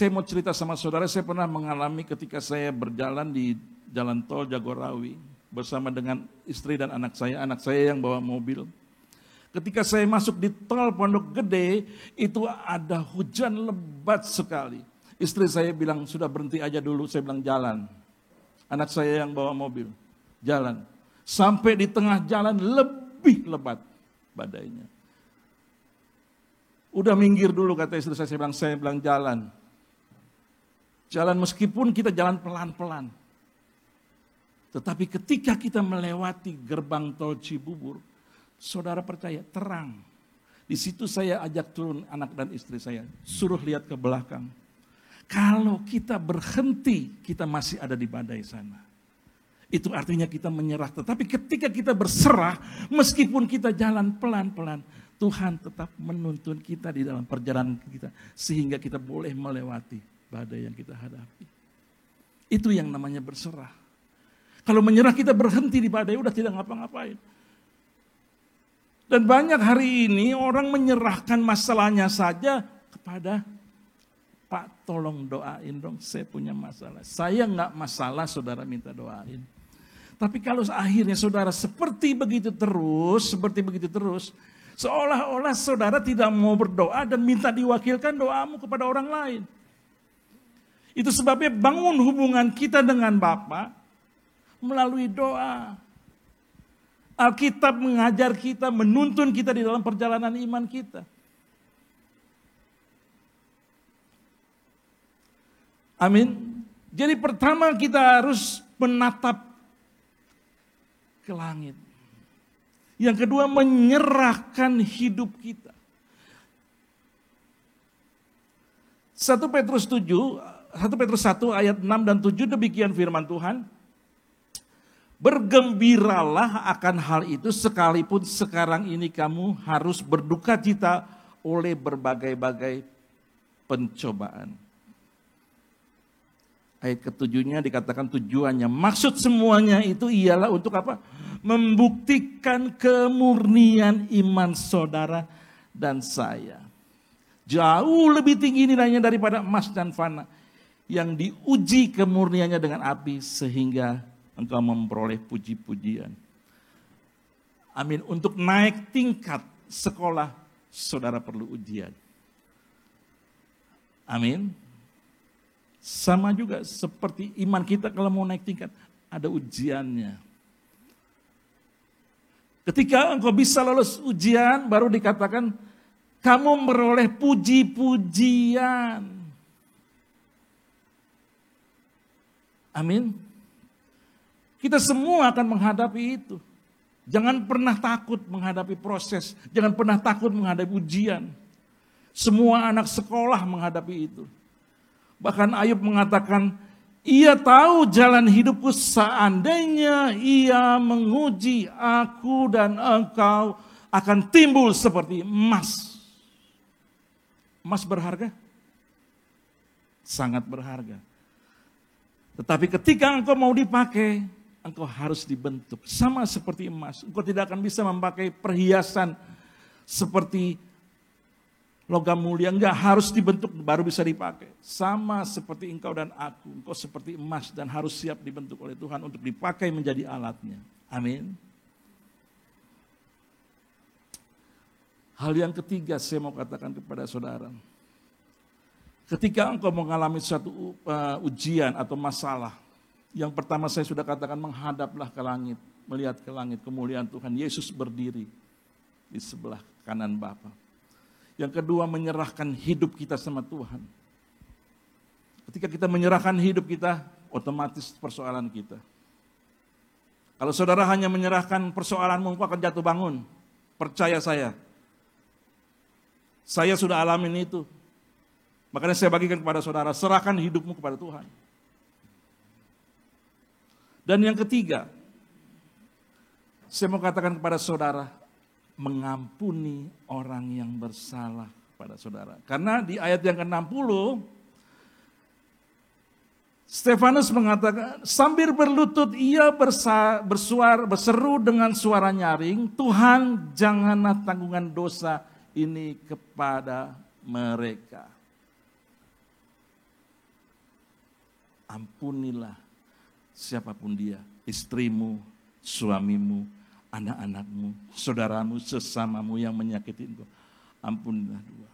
mau cerita sama saudara, saya pernah mengalami ketika saya berjalan di jalan tol Jagorawi bersama dengan istri dan anak saya yang bawa mobil. Ketika saya masuk di tol Pondok Gede, itu ada hujan lebat sekali. Istri saya bilang, sudah berhenti aja dulu, saya bilang jalan. Anak saya yang bawa mobil, jalan. Sampai di tengah jalan lebih lebat badainya. Udah minggir dulu kata istri saya bilang jalan. Jalan meskipun kita jalan pelan-pelan. Tetapi ketika kita melewati gerbang tol Cibubur, saudara percaya terang. Di situ saya ajak turun anak dan istri saya, suruh lihat ke belakang. Kalau kita berhenti, kita masih ada di badai sana. Itu artinya kita menyerah. Tetapi ketika kita berserah, meskipun kita jalan pelan-pelan, Tuhan tetap menuntun kita di dalam perjalanan kita. Sehingga kita boleh melewati badai yang kita hadapi. Itu yang namanya berserah. Kalau menyerah kita berhenti di badai, udah tidak ngapa-ngapain. Dan banyak hari ini orang menyerahkan masalahnya saja kepada Pak tolong doain dong, saya punya masalah. Saya nggak masalah, saudara minta doain. Tapi kalau akhirnya saudara seperti begitu terus, seolah-olah saudara tidak mau berdoa dan minta diwakilkan doamu kepada orang lain. Itu sebabnya bangun hubungan kita dengan Bapa melalui doa. Alkitab mengajar kita, menuntun kita di dalam perjalanan iman kita. Amin. Jadi pertama kita harus menatap ke langit. Yang kedua menyerahkan hidup kita. 1 Petrus 1 ayat 6 dan 7 demikian firman Tuhan. Bergembiralah akan hal itu sekalipun sekarang ini kamu harus berduka cita oleh berbagai-bagai pencobaan. Ayat ketujuhnya dikatakan tujuannya. Maksud semuanya itu ialah untuk apa? Membuktikan kemurnian iman saudara dan saya. Jauh lebih tinggi nilainya daripada emas dan fana. Yang diuji kemurniannya dengan api sehingga engkau memperoleh puji-pujian. Amin. Untuk naik tingkat sekolah, saudara perlu ujian. Amin. Sama juga seperti iman kita kalau mau naik tingkat, ada ujiannya. Ketika engkau bisa lolos ujian, baru dikatakan kamu meroleh puji-pujian. Amin. Kita semua akan menghadapi itu. Jangan pernah takut menghadapi proses. Jangan pernah takut menghadapi ujian. Semua anak sekolah menghadapi itu. Bahkan Ayub mengatakan, ia tahu jalan hidupku seandainya ia menguji aku dan engkau akan timbul seperti emas. Emas berharga? Sangat berharga. Tetapi ketika engkau mau dipakai, engkau harus dibentuk. Sama seperti emas. Engkau tidak akan bisa memakai perhiasan seperti logam mulia. Enggak, harus dibentuk baru bisa dipakai. Sama seperti engkau dan aku. Engkau seperti emas dan harus siap dibentuk oleh Tuhan untuk dipakai menjadi alatnya. Amin. Hal yang ketiga saya mau katakan kepada saudara. Ketika engkau mengalami suatu ujian atau masalah, yang pertama saya sudah katakan menghadaplah ke langit, melihat ke langit kemuliaan Tuhan. Yesus berdiri di sebelah kanan Bapa. Yang kedua menyerahkan hidup kita sama Tuhan. Ketika kita menyerahkan hidup kita, otomatis persoalan kita. Kalau saudara hanya menyerahkan persoalanmu, engkau akan jatuh bangun. Percaya saya. Saya sudah alamin itu. Makanya saya bagikan kepada saudara, serahkan hidupmu kepada Tuhan. Dan yang ketiga, saya mau katakan kepada saudara, mengampuni orang yang bersalah pada saudara. Karena di ayat yang ke-60, Stefanus mengatakan, sambil berlutut ia berseru dengan suara nyaring, Tuhan janganlah tanggungan dosa ini kepada mereka. ampunilah siapapun dia, istrimu, suamimu, anak-anakmu, saudaramu, sesamamu yang menyakiti engkau. Ampunilah dua.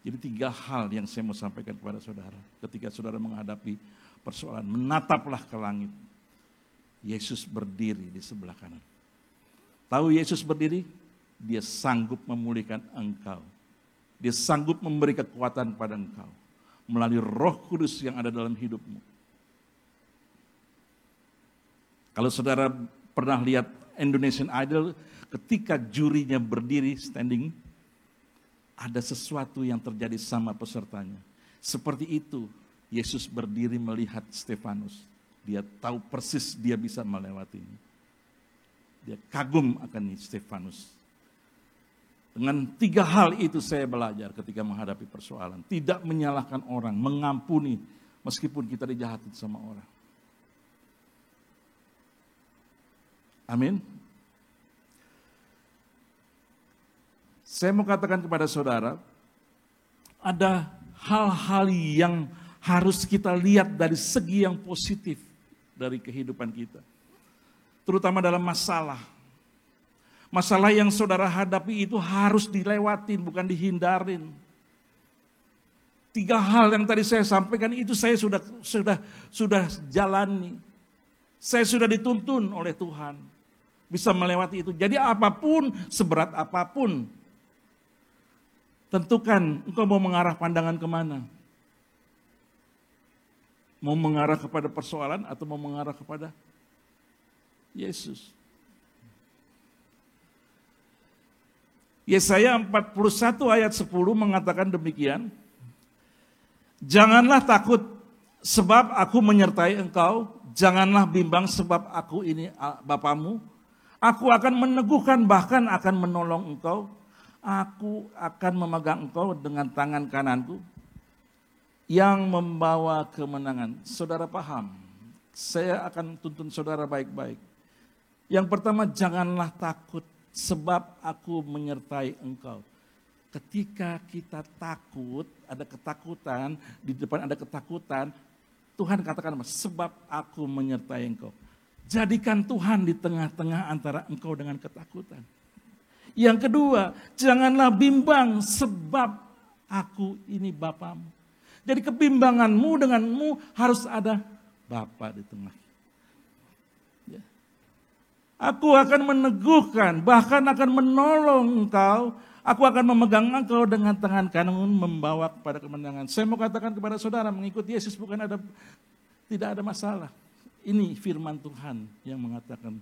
Jadi 3 hal yang saya mau sampaikan kepada saudara. Ketika saudara menghadapi persoalan, menataplah ke langit. Yesus berdiri di sebelah kanan. Tahu Yesus berdiri? Dia sanggup memulihkan engkau. Dia sanggup memberi kekuatan pada engkau melalui Roh Kudus yang ada dalam hidupmu. Kalau saudara pernah lihat Indonesian Idol, ketika jurinya berdiri standing, ada sesuatu yang terjadi sama pesertanya. Seperti itu, Yesus berdiri melihat Stefanus. Dia tahu persis dia bisa melewatinya. Dia kagum akan Stefanus. Dengan 3 hal itu saya belajar ketika menghadapi persoalan. Tidak menyalahkan orang, mengampuni meskipun kita dijahatin sama orang. Amin. Saya mau katakan kepada saudara, ada hal-hal yang harus kita lihat dari segi yang positif dari kehidupan kita. Terutama dalam masalah. Masalah yang saudara hadapi itu harus dilewatin, bukan dihindarin. 3 hal yang tadi saya sampaikan itu saya sudah jalani. Saya sudah dituntun oleh Tuhan. Bisa melewati itu. Jadi apapun, seberat apapun, tentukan engkau mau mengarah pandangan kemana. Mau mengarah kepada persoalan atau mau mengarah kepada Yesus. Yesaya 41 ayat 10 mengatakan demikian. Janganlah takut sebab aku menyertai engkau. Janganlah bimbang sebab aku ini Bapamu. Aku akan meneguhkan bahkan akan menolong engkau. Aku akan memegang engkau dengan tangan kananku yang membawa kemenangan. Saudara paham? Saya akan tuntun saudara baik-baik. Yang pertama, janganlah takut sebab aku menyertai engkau. Ketika kita takut, ada ketakutan, di depan ada ketakutan, Tuhan katakan apa? Sebab aku menyertai engkau. Jadikan Tuhan di tengah-tengah antara engkau dengan ketakutan. Yang kedua, janganlah bimbang sebab aku ini Bapamu. Jadi kebimbanganmu denganmu harus ada Bapa di tengah. Ya. Aku akan meneguhkan, bahkan akan menolong engkau. Aku akan memegang engkau dengan tangan kanan membawa kepada kemenangan. Saya mau katakan kepada saudara, mengikuti Yesus tidak ada masalah. Ini firman Tuhan yang mengatakan,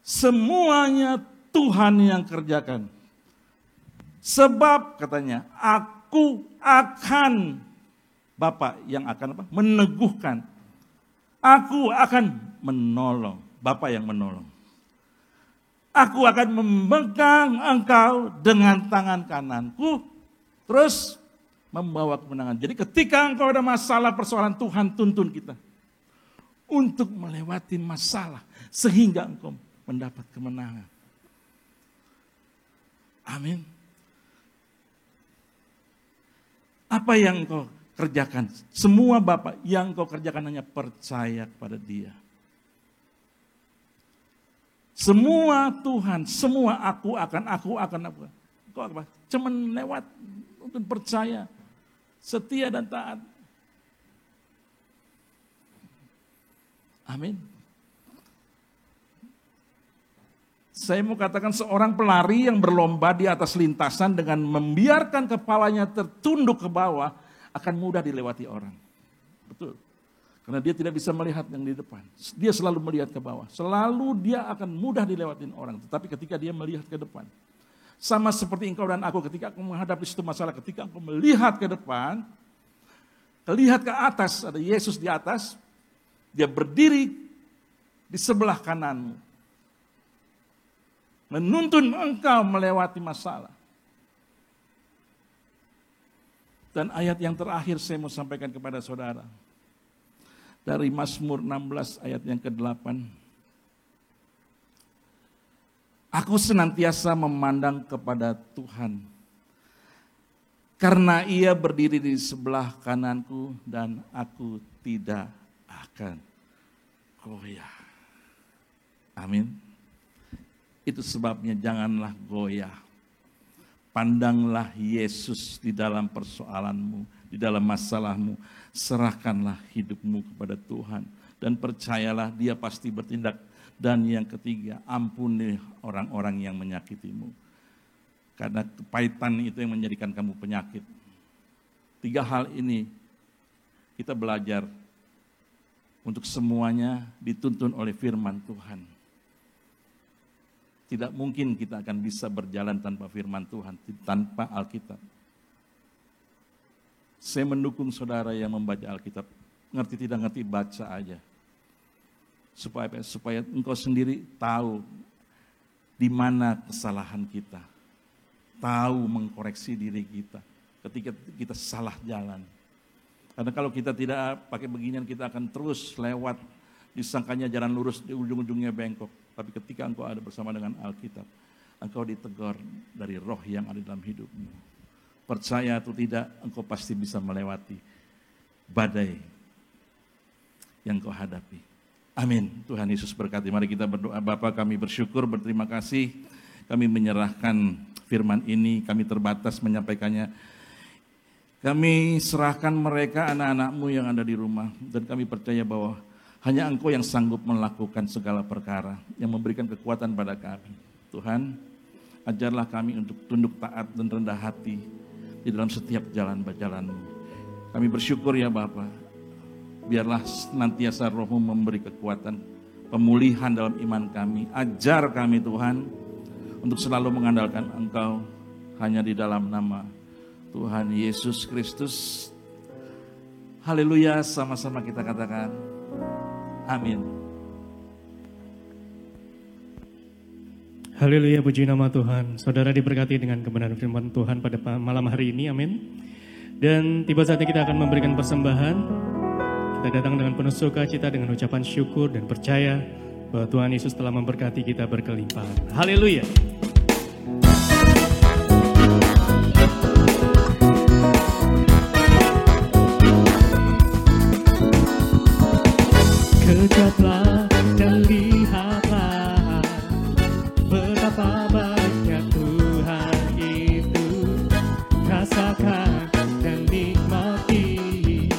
semuanya Tuhan yang kerjakan. Sebab katanya, aku akan, Bapa yang akan apa? Meneguhkan. Aku akan menolong, Bapa yang menolong. Aku akan memegang engkau dengan tangan kananku, terus membawa kemenangan. Jadi ketika engkau ada masalah persoalan, Tuhan tuntun kita untuk melewati masalah sehingga engkau mendapat kemenangan. Amin. Apa yang engkau kerjakan? Semua Bapak yang engkau kerjakan hanya percaya kepada Dia. Semua Tuhan, semua aku akan. Engkau apa? Cuman lewat untuk percaya, setia dan taat. Amin. Saya mau katakan seorang pelari yang berlomba di atas lintasan dengan membiarkan kepalanya tertunduk ke bawah akan mudah dilewati orang. Betul. Karena dia tidak bisa melihat yang di depan. Dia selalu melihat ke bawah. Selalu dia akan mudah dilewatin orang. Tetapi ketika dia melihat ke depan. Sama seperti engkau dan aku ketika aku menghadapi suatu masalah. Ketika engkau melihat ke depan. Lihat ke atas. Ada Yesus di atas. Dia berdiri di sebelah kananmu. Menuntun engkau melewati masalah. Dan ayat yang terakhir saya mau sampaikan kepada saudara. Dari Mazmur 16 ayat yang ke-8. Aku senantiasa memandang kepada Tuhan. Karena ia berdiri di sebelah kananku dan aku tidak akan goyah. Amin. Itu sebabnya janganlah goyah. Pandanglah Yesus di dalam persoalanmu, di dalam masalahmu. Serahkanlah hidupmu kepada Tuhan. Dan percayalah Dia pasti bertindak. Dan yang ketiga, ampuni orang-orang yang menyakitimu. Karena kepahitan itu yang menjadikan kamu penyakit. 3 hal ini kita belajar untuk semuanya dituntun oleh firman Tuhan. Tidak mungkin kita akan bisa berjalan tanpa firman Tuhan, tanpa Alkitab. Saya mendukung saudara yang membaca Alkitab, ngerti tidak ngerti baca aja. Supaya engkau sendiri tahu di mana kesalahan kita. Tahu mengkoreksi diri kita ketika kita salah jalan. Karena kalau kita tidak pakai beginian, kita akan terus lewat, disangkanya jalan lurus, di ujung-ujungnya bengkok. Tapi ketika engkau ada bersama dengan Alkitab, engkau ditegur dari roh yang ada dalam hidupmu. Percaya atau tidak, engkau pasti bisa melewati badai yang kau hadapi. Amin. Tuhan Yesus berkati. Mari kita berdoa. Bapa, kami bersyukur, berterima kasih. Kami menyerahkan firman ini, kami terbatas menyampaikannya. Kami serahkan mereka, anak-anakmu yang ada di rumah. Dan kami percaya bahwa hanya Engkau yang sanggup melakukan segala perkara, yang memberikan kekuatan pada kami. Tuhan, ajarlah kami untuk tunduk taat dan rendah hati di dalam setiap jalan-jalan-Mu. Kami bersyukur ya Bapa, biarlah senantiasa Roh-Mu memberi kekuatan, pemulihan dalam iman kami. Ajar kami Tuhan, untuk selalu mengandalkan Engkau hanya di dalam nama Tuhan Yesus Kristus. Haleluya, sama-sama kita katakan amin. Haleluya, puji nama Tuhan. Saudara diberkati dengan kebenaran firman Tuhan pada malam hari ini, amin. Dan tiba saatnya kita akan memberikan persembahan. Kita datang dengan penuh sukacita, dengan ucapan syukur dan percaya bahwa Tuhan Yesus telah memberkati kita berkelimpahan. Haleluya. Kejaplah dan lihatlah betapa baiknya Tuhan itu. Rasakan dan nikmati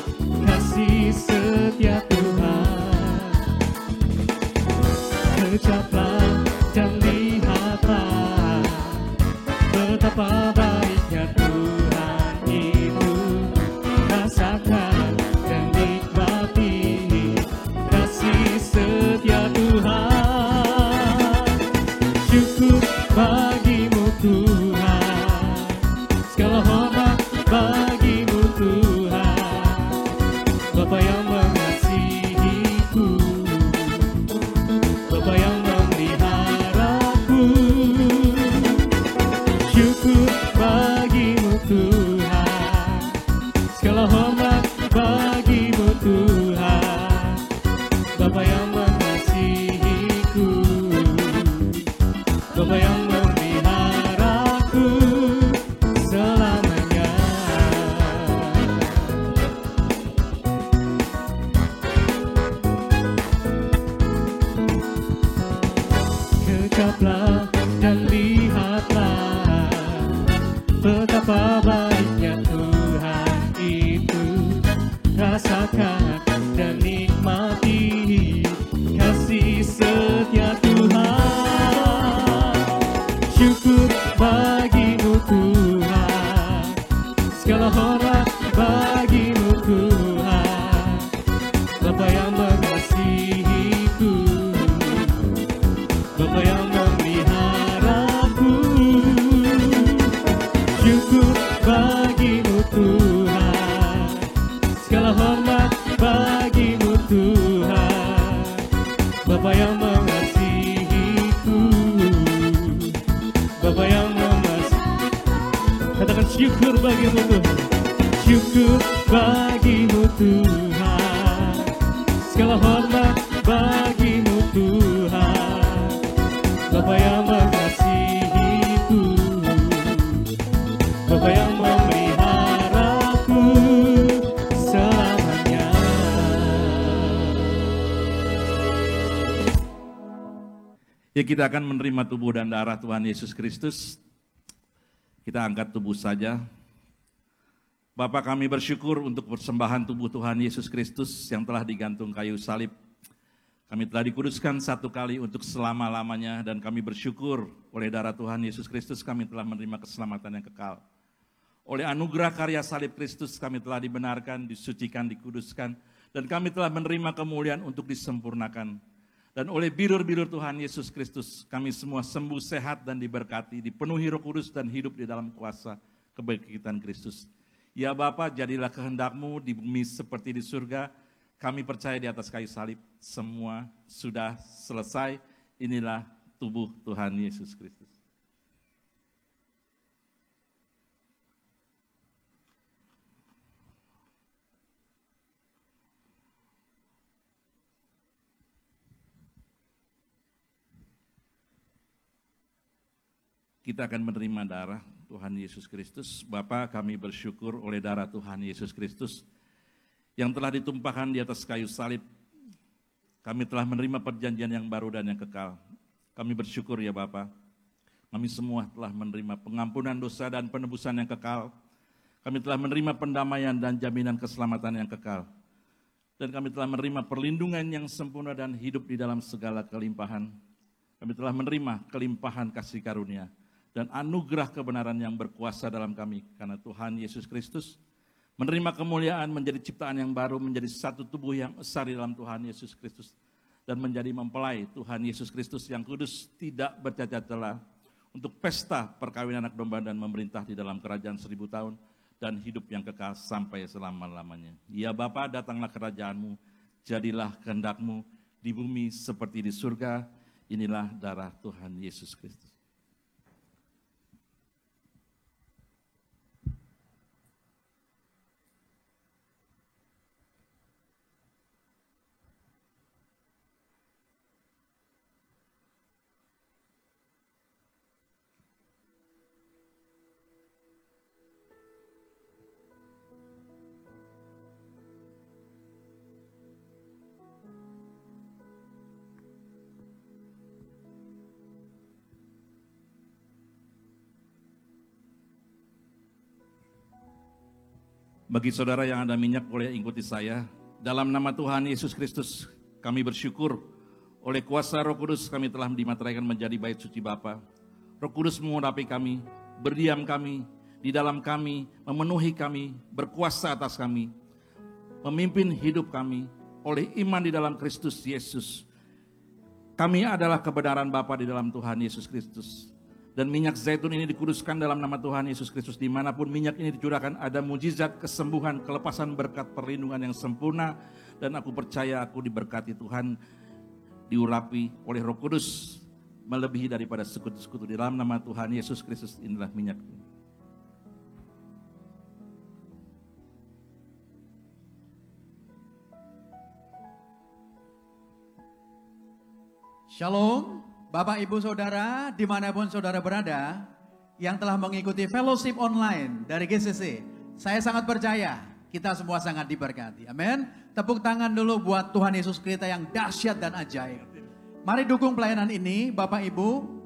kasih setia Tuhan. Kejaplah dan lihatlah betapa baiknya Tuhan itu. Rasakan dan nikmati kasih setia Tuhan. Syukur bagimu Tuhan, segala hormat bagimu Tuhan. Bapa yang mengasihiku, Bapa yang memeliharaku. Syukur bagimu Tuhan, segala hormat bagimu Tuhan. Bapa yang mengasihiku, Bapa yang memeliharaku selamanya. Kejaplah dan lihatlah betapa baiknya Tuhan itu. Rasakan dan nikmati kasih setia Tuhan. Syukur bagimu Tuhan, segala hormat bagimu Tuhan. Bapa yang mengasihiku, Bapa yang memeliharaku. Syukur bagimu Tuhan, segala hormat bagimu Tuhan. Bapa yang mengasihiku, Bapa yang mengasihi. Katakan syukur bagimu Tuhan. Syukur bagimu Tuhan, segala hormat bagimu Tuhan. Bapa yang mengasihiku, Bapa yang memeliharaku. Ya, kita akan menerima tubuh dan darah Tuhan Yesus Kristus. Kita angkat tubuh saja. Bapa, kami bersyukur untuk persembahan tubuh Tuhan Yesus Kristus yang telah digantung kayu salib. Kami telah dikuduskan satu kali untuk selama-lamanya, dan kami bersyukur oleh darah Tuhan Yesus Kristus kami telah menerima keselamatan yang kekal. Oleh anugerah karya salib Kristus kami telah dibenarkan, disucikan, dikuduskan, dan kami telah menerima kemuliaan untuk disempurnakan. Dan oleh bilur-bilur Tuhan Yesus Kristus, kami semua sembuh, sehat, dan diberkati, dipenuhi Roh Kudus dan hidup di dalam kuasa kebangkitan Kristus. Ya Bapa, jadilah kehendak-Mu di bumi seperti di surga. Kami percaya di atas kayu salib, semua sudah selesai. Inilah tubuh Tuhan Yesus Kristus. Kita akan menerima darah Tuhan Yesus Kristus. Bapa, kami bersyukur oleh darah Tuhan Yesus Kristus yang telah ditumpahkan di atas kayu salib. Kami telah menerima perjanjian yang baru dan yang kekal. Kami bersyukur ya Bapa. Kami semua telah menerima pengampunan dosa dan penebusan yang kekal. Kami telah menerima pendamaian dan jaminan keselamatan yang kekal. Dan kami telah menerima perlindungan yang sempurna dan hidup di dalam segala kelimpahan. Kami telah menerima kelimpahan kasih karunia dan anugerah kebenaran yang berkuasa dalam kami, karena Tuhan Yesus Kristus menerima kemuliaan, menjadi ciptaan yang baru, menjadi satu tubuh yang besar di dalam Tuhan Yesus Kristus, dan menjadi mempelai Tuhan Yesus Kristus yang kudus, tidak bercacat celah, untuk pesta perkawinan anak domba dan memerintah di dalam kerajaan 1000 tahun dan hidup yang kekal sampai selama-lamanya. Ya Bapa, datanglah kerajaan-Mu, jadilah kehendak-Mu di bumi seperti di surga. Inilah darah Tuhan Yesus Kristus. Bagi saudara yang ada minyak, boleh ikuti saya. Dalam nama Tuhan Yesus Kristus, kami bersyukur oleh kuasa Roh Kudus kami telah dimateraikan menjadi bait suci Bapa. Roh Kudus mengurapi kami, berdiam kami, di dalam kami, memenuhi kami, berkuasa atas kami, memimpin hidup kami oleh iman di dalam Kristus Yesus. Kami adalah kebenaran Bapa di dalam Tuhan Yesus Kristus. Dan minyak zaitun ini dikuduskan dalam nama Tuhan Yesus Kristus. Dimanapun minyak ini dicurahkan, ada mujizat, kesembuhan, kelepasan, berkat, perlindungan yang sempurna. Dan aku percaya aku diberkati Tuhan, diurapi oleh Roh Kudus, melebihi daripada sekutu-sekutu. Di dalam nama Tuhan Yesus Kristus, inilah minyak. Shalom. Bapak, Ibu, Saudara, dimanapun Saudara berada, yang telah mengikuti fellowship online dari GCC, saya sangat percaya kita semua sangat diberkati. Amin. Tepuk tangan dulu buat Tuhan Yesus kita yang dahsyat dan ajaib. Mari dukung pelayanan ini, Bapak, Ibu,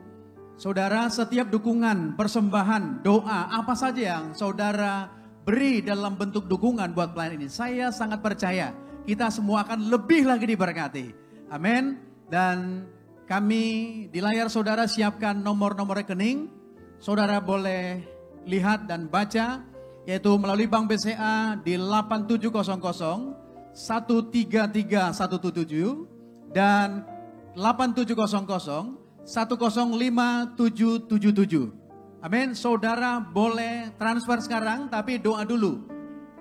Saudara. Setiap dukungan, persembahan, doa, apa saja yang Saudara beri dalam bentuk dukungan buat pelayanan ini, saya sangat percaya kita semua akan lebih lagi diberkati. Amin. Dan kami di layar saudara siapkan nomor-nomor rekening. Saudara boleh lihat dan baca, yaitu melalui Bank BCA di 8700 133117 dan 8700 105777. Amin. Saudara boleh transfer sekarang, tapi doa dulu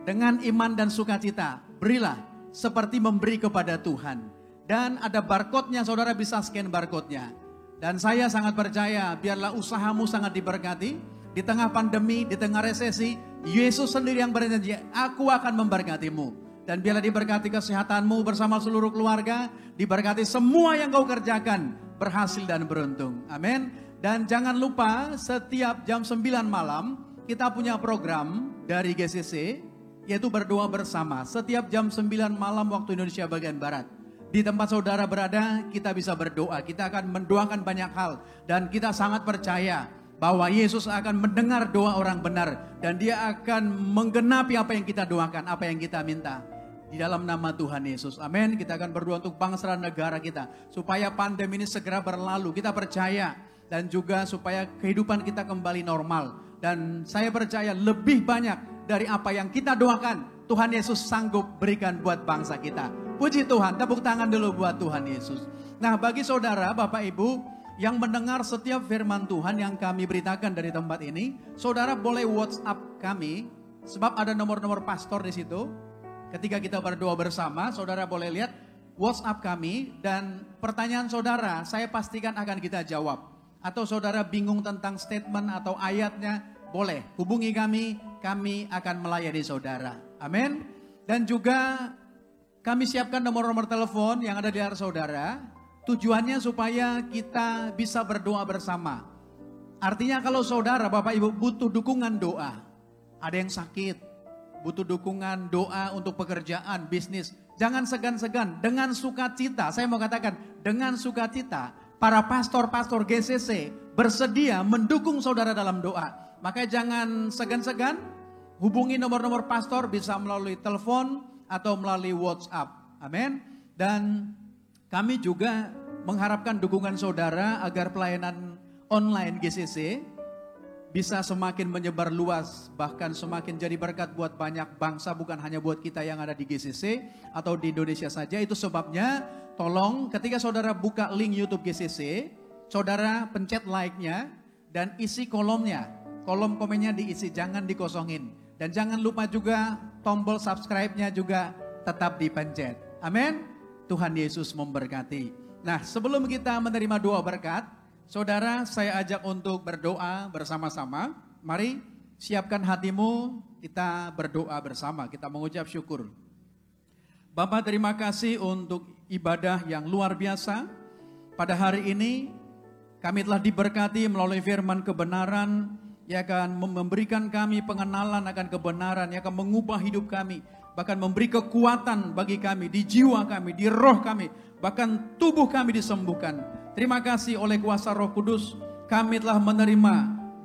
dengan iman dan sukacita. Berilah seperti memberi kepada Tuhan. Dan ada barcode-nya, saudara bisa scan barcode-nya. Dan saya sangat percaya, biarlah usahamu sangat diberkati. Di tengah pandemi, di tengah resesi, Yesus sendiri yang berjanji, aku akan memberkatimu. Dan biarlah diberkati kesehatanmu bersama seluruh keluarga. Diberkati semua yang kau kerjakan, berhasil dan beruntung. Amin. Dan jangan lupa, setiap jam 9 malam, kita punya program dari GCC, yaitu berdoa bersama. Setiap jam 9 malam waktu Indonesia bagian Barat. di tempat saudara berada, kita bisa berdoa. Kita akan mendoakan banyak hal. Dan kita sangat percaya bahwa Yesus akan mendengar doa orang benar. Dan dia akan menggenapi apa yang kita doakan, apa yang kita minta. Di dalam nama Tuhan Yesus. Amin. Kita akan berdoa untuk bangsa dan negara kita. Supaya pandemi ini segera berlalu. Kita percaya. Dan juga supaya kehidupan kita kembali normal. Dan saya percaya lebih banyak dari apa yang kita doakan. Tuhan Yesus sanggup berikan buat bangsa kita. Puji Tuhan, tepuk tangan dulu buat Tuhan Yesus. Nah, bagi saudara, Bapak Ibu, yang mendengar setiap firman Tuhan yang kami beritakan dari tempat ini, saudara boleh WhatsApp kami, sebab ada nomor-nomor pastor di situ. Ketika kita berdoa bersama, saudara boleh lihat WhatsApp kami, dan pertanyaan saudara, saya pastikan akan kita jawab. Atau saudara bingung tentang statement atau ayatnya, boleh hubungi kami akan melayani saudara. Amin. Dan juga kami siapkan nomor-nomor telepon yang ada di layar saudara. Tujuannya supaya kita bisa berdoa bersama. Artinya kalau saudara, Bapak Ibu butuh dukungan doa. Ada yang sakit, butuh dukungan doa untuk pekerjaan, bisnis. Jangan segan-segan, dengan sukacita. Saya mau katakan, dengan sukacita. Para pastor-pastor GCC bersedia mendukung saudara dalam doa. Makanya jangan segan-segan, hubungi nomor-nomor pastor bisa melalui telepon atau melalui WhatsApp. Amin. Dan kami juga mengharapkan dukungan saudara agar pelayanan online GCC bisa semakin menyebar luas, bahkan semakin jadi berkat buat banyak bangsa, bukan hanya buat kita yang ada di GCC atau di Indonesia saja. Itu sebabnya tolong ketika saudara buka link YouTube GCC, saudara pencet like-nya dan isi kolomnya. Kolom komennya diisi, jangan dikosongin. Dan jangan lupa juga tombol subscribe-nya juga tetap dipencet. Amin. Tuhan Yesus memberkati. Nah, sebelum kita menerima doa berkat, saudara saya ajak untuk berdoa bersama-sama. Mari siapkan hatimu, kita berdoa bersama, kita mengucap syukur. Bapa, terima kasih untuk ibadah yang luar biasa. Pada hari ini kami telah diberkati melalui firman kebenaran yang akan memberikan kami pengenalan akan kebenaran, yang akan mengubah hidup kami, bahkan memberi kekuatan bagi kami, di jiwa kami, di roh kami, bahkan tubuh kami disembuhkan. Terima kasih oleh kuasa Roh Kudus, kami telah menerima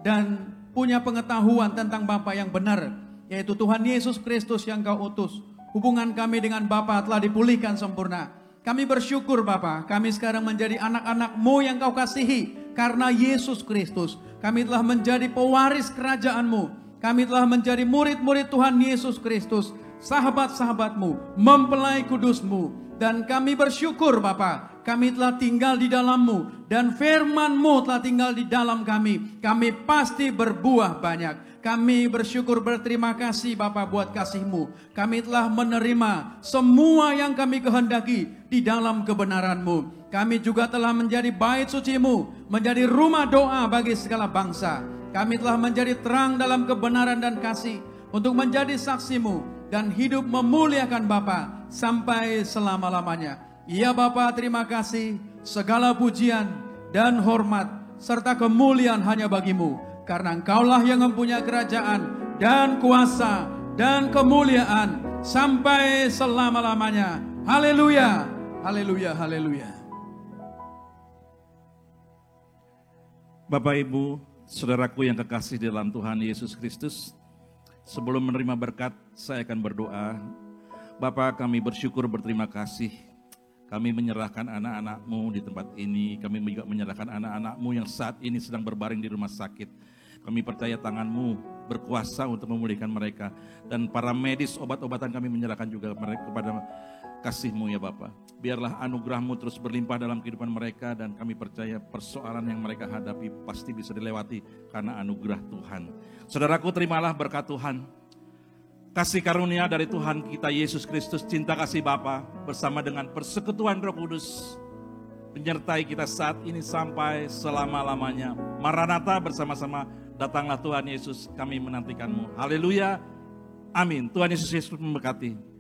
dan punya pengetahuan tentang Bapa yang benar, yaitu Tuhan Yesus Kristus yang Kau utus. Hubungan kami dengan Bapa telah dipulihkan sempurna. Kami bersyukur Bapa, kami sekarang menjadi anak-anak-Mu yang Kau kasihi karena Yesus Kristus. Kami telah menjadi pewaris kerajaan-Mu. Kami telah menjadi murid-murid Tuhan Yesus Kristus. Sahabat-sahabat-Mu, mempelai kudus-Mu. Dan kami bersyukur Bapa, kami telah tinggal di dalam-Mu. Dan firman-Mu telah tinggal di dalam kami. Kami pasti berbuah banyak. Kami bersyukur berterima kasih Bapa buat kasih-Mu. Kami telah menerima semua yang kami kehendaki di dalam kebenaran-Mu. Kami juga telah menjadi bait suci-Mu, menjadi rumah doa bagi segala bangsa. Kami telah menjadi terang dalam kebenaran dan kasih untuk menjadi saksi-Mu dan hidup memuliakan Bapa sampai selama-lamanya. Ya Bapa, terima kasih. Segala pujian dan hormat serta kemuliaan hanya bagi-Mu. Karena Engkaulah yang mempunyai kerajaan dan kuasa dan kemuliaan sampai selama-lamanya. Haleluya, haleluya, haleluya. Bapak, Ibu, saudaraku yang kekasih di dalam Tuhan Yesus Kristus, sebelum menerima berkat, saya akan berdoa. Bapa, kami bersyukur berterima kasih. Kami menyerahkan anak-anak-Mu di tempat ini. Kami juga menyerahkan anak-anak-Mu yang saat ini sedang berbaring di rumah sakit. Kami percaya tangan-Mu berkuasa untuk memulihkan mereka. Dan para medis obat-obatan kami menyerahkan juga mereka kepada kasih-Mu ya Bapa. Biarlah anugerah-Mu terus berlimpah dalam kehidupan mereka. Dan kami percaya persoalan yang mereka hadapi pasti bisa dilewati karena anugerah Tuhan. Saudaraku, terimalah berkat Tuhan. Kasih karunia dari Tuhan kita Yesus Kristus, cinta kasih Bapa bersama dengan persekutuan Roh Kudus menyertai kita saat ini sampai selama-lamanya. Maranatha, bersama-sama datanglah Tuhan Yesus, kami menantikan-Mu. Haleluya, amin. Tuhan Yesus memberkati.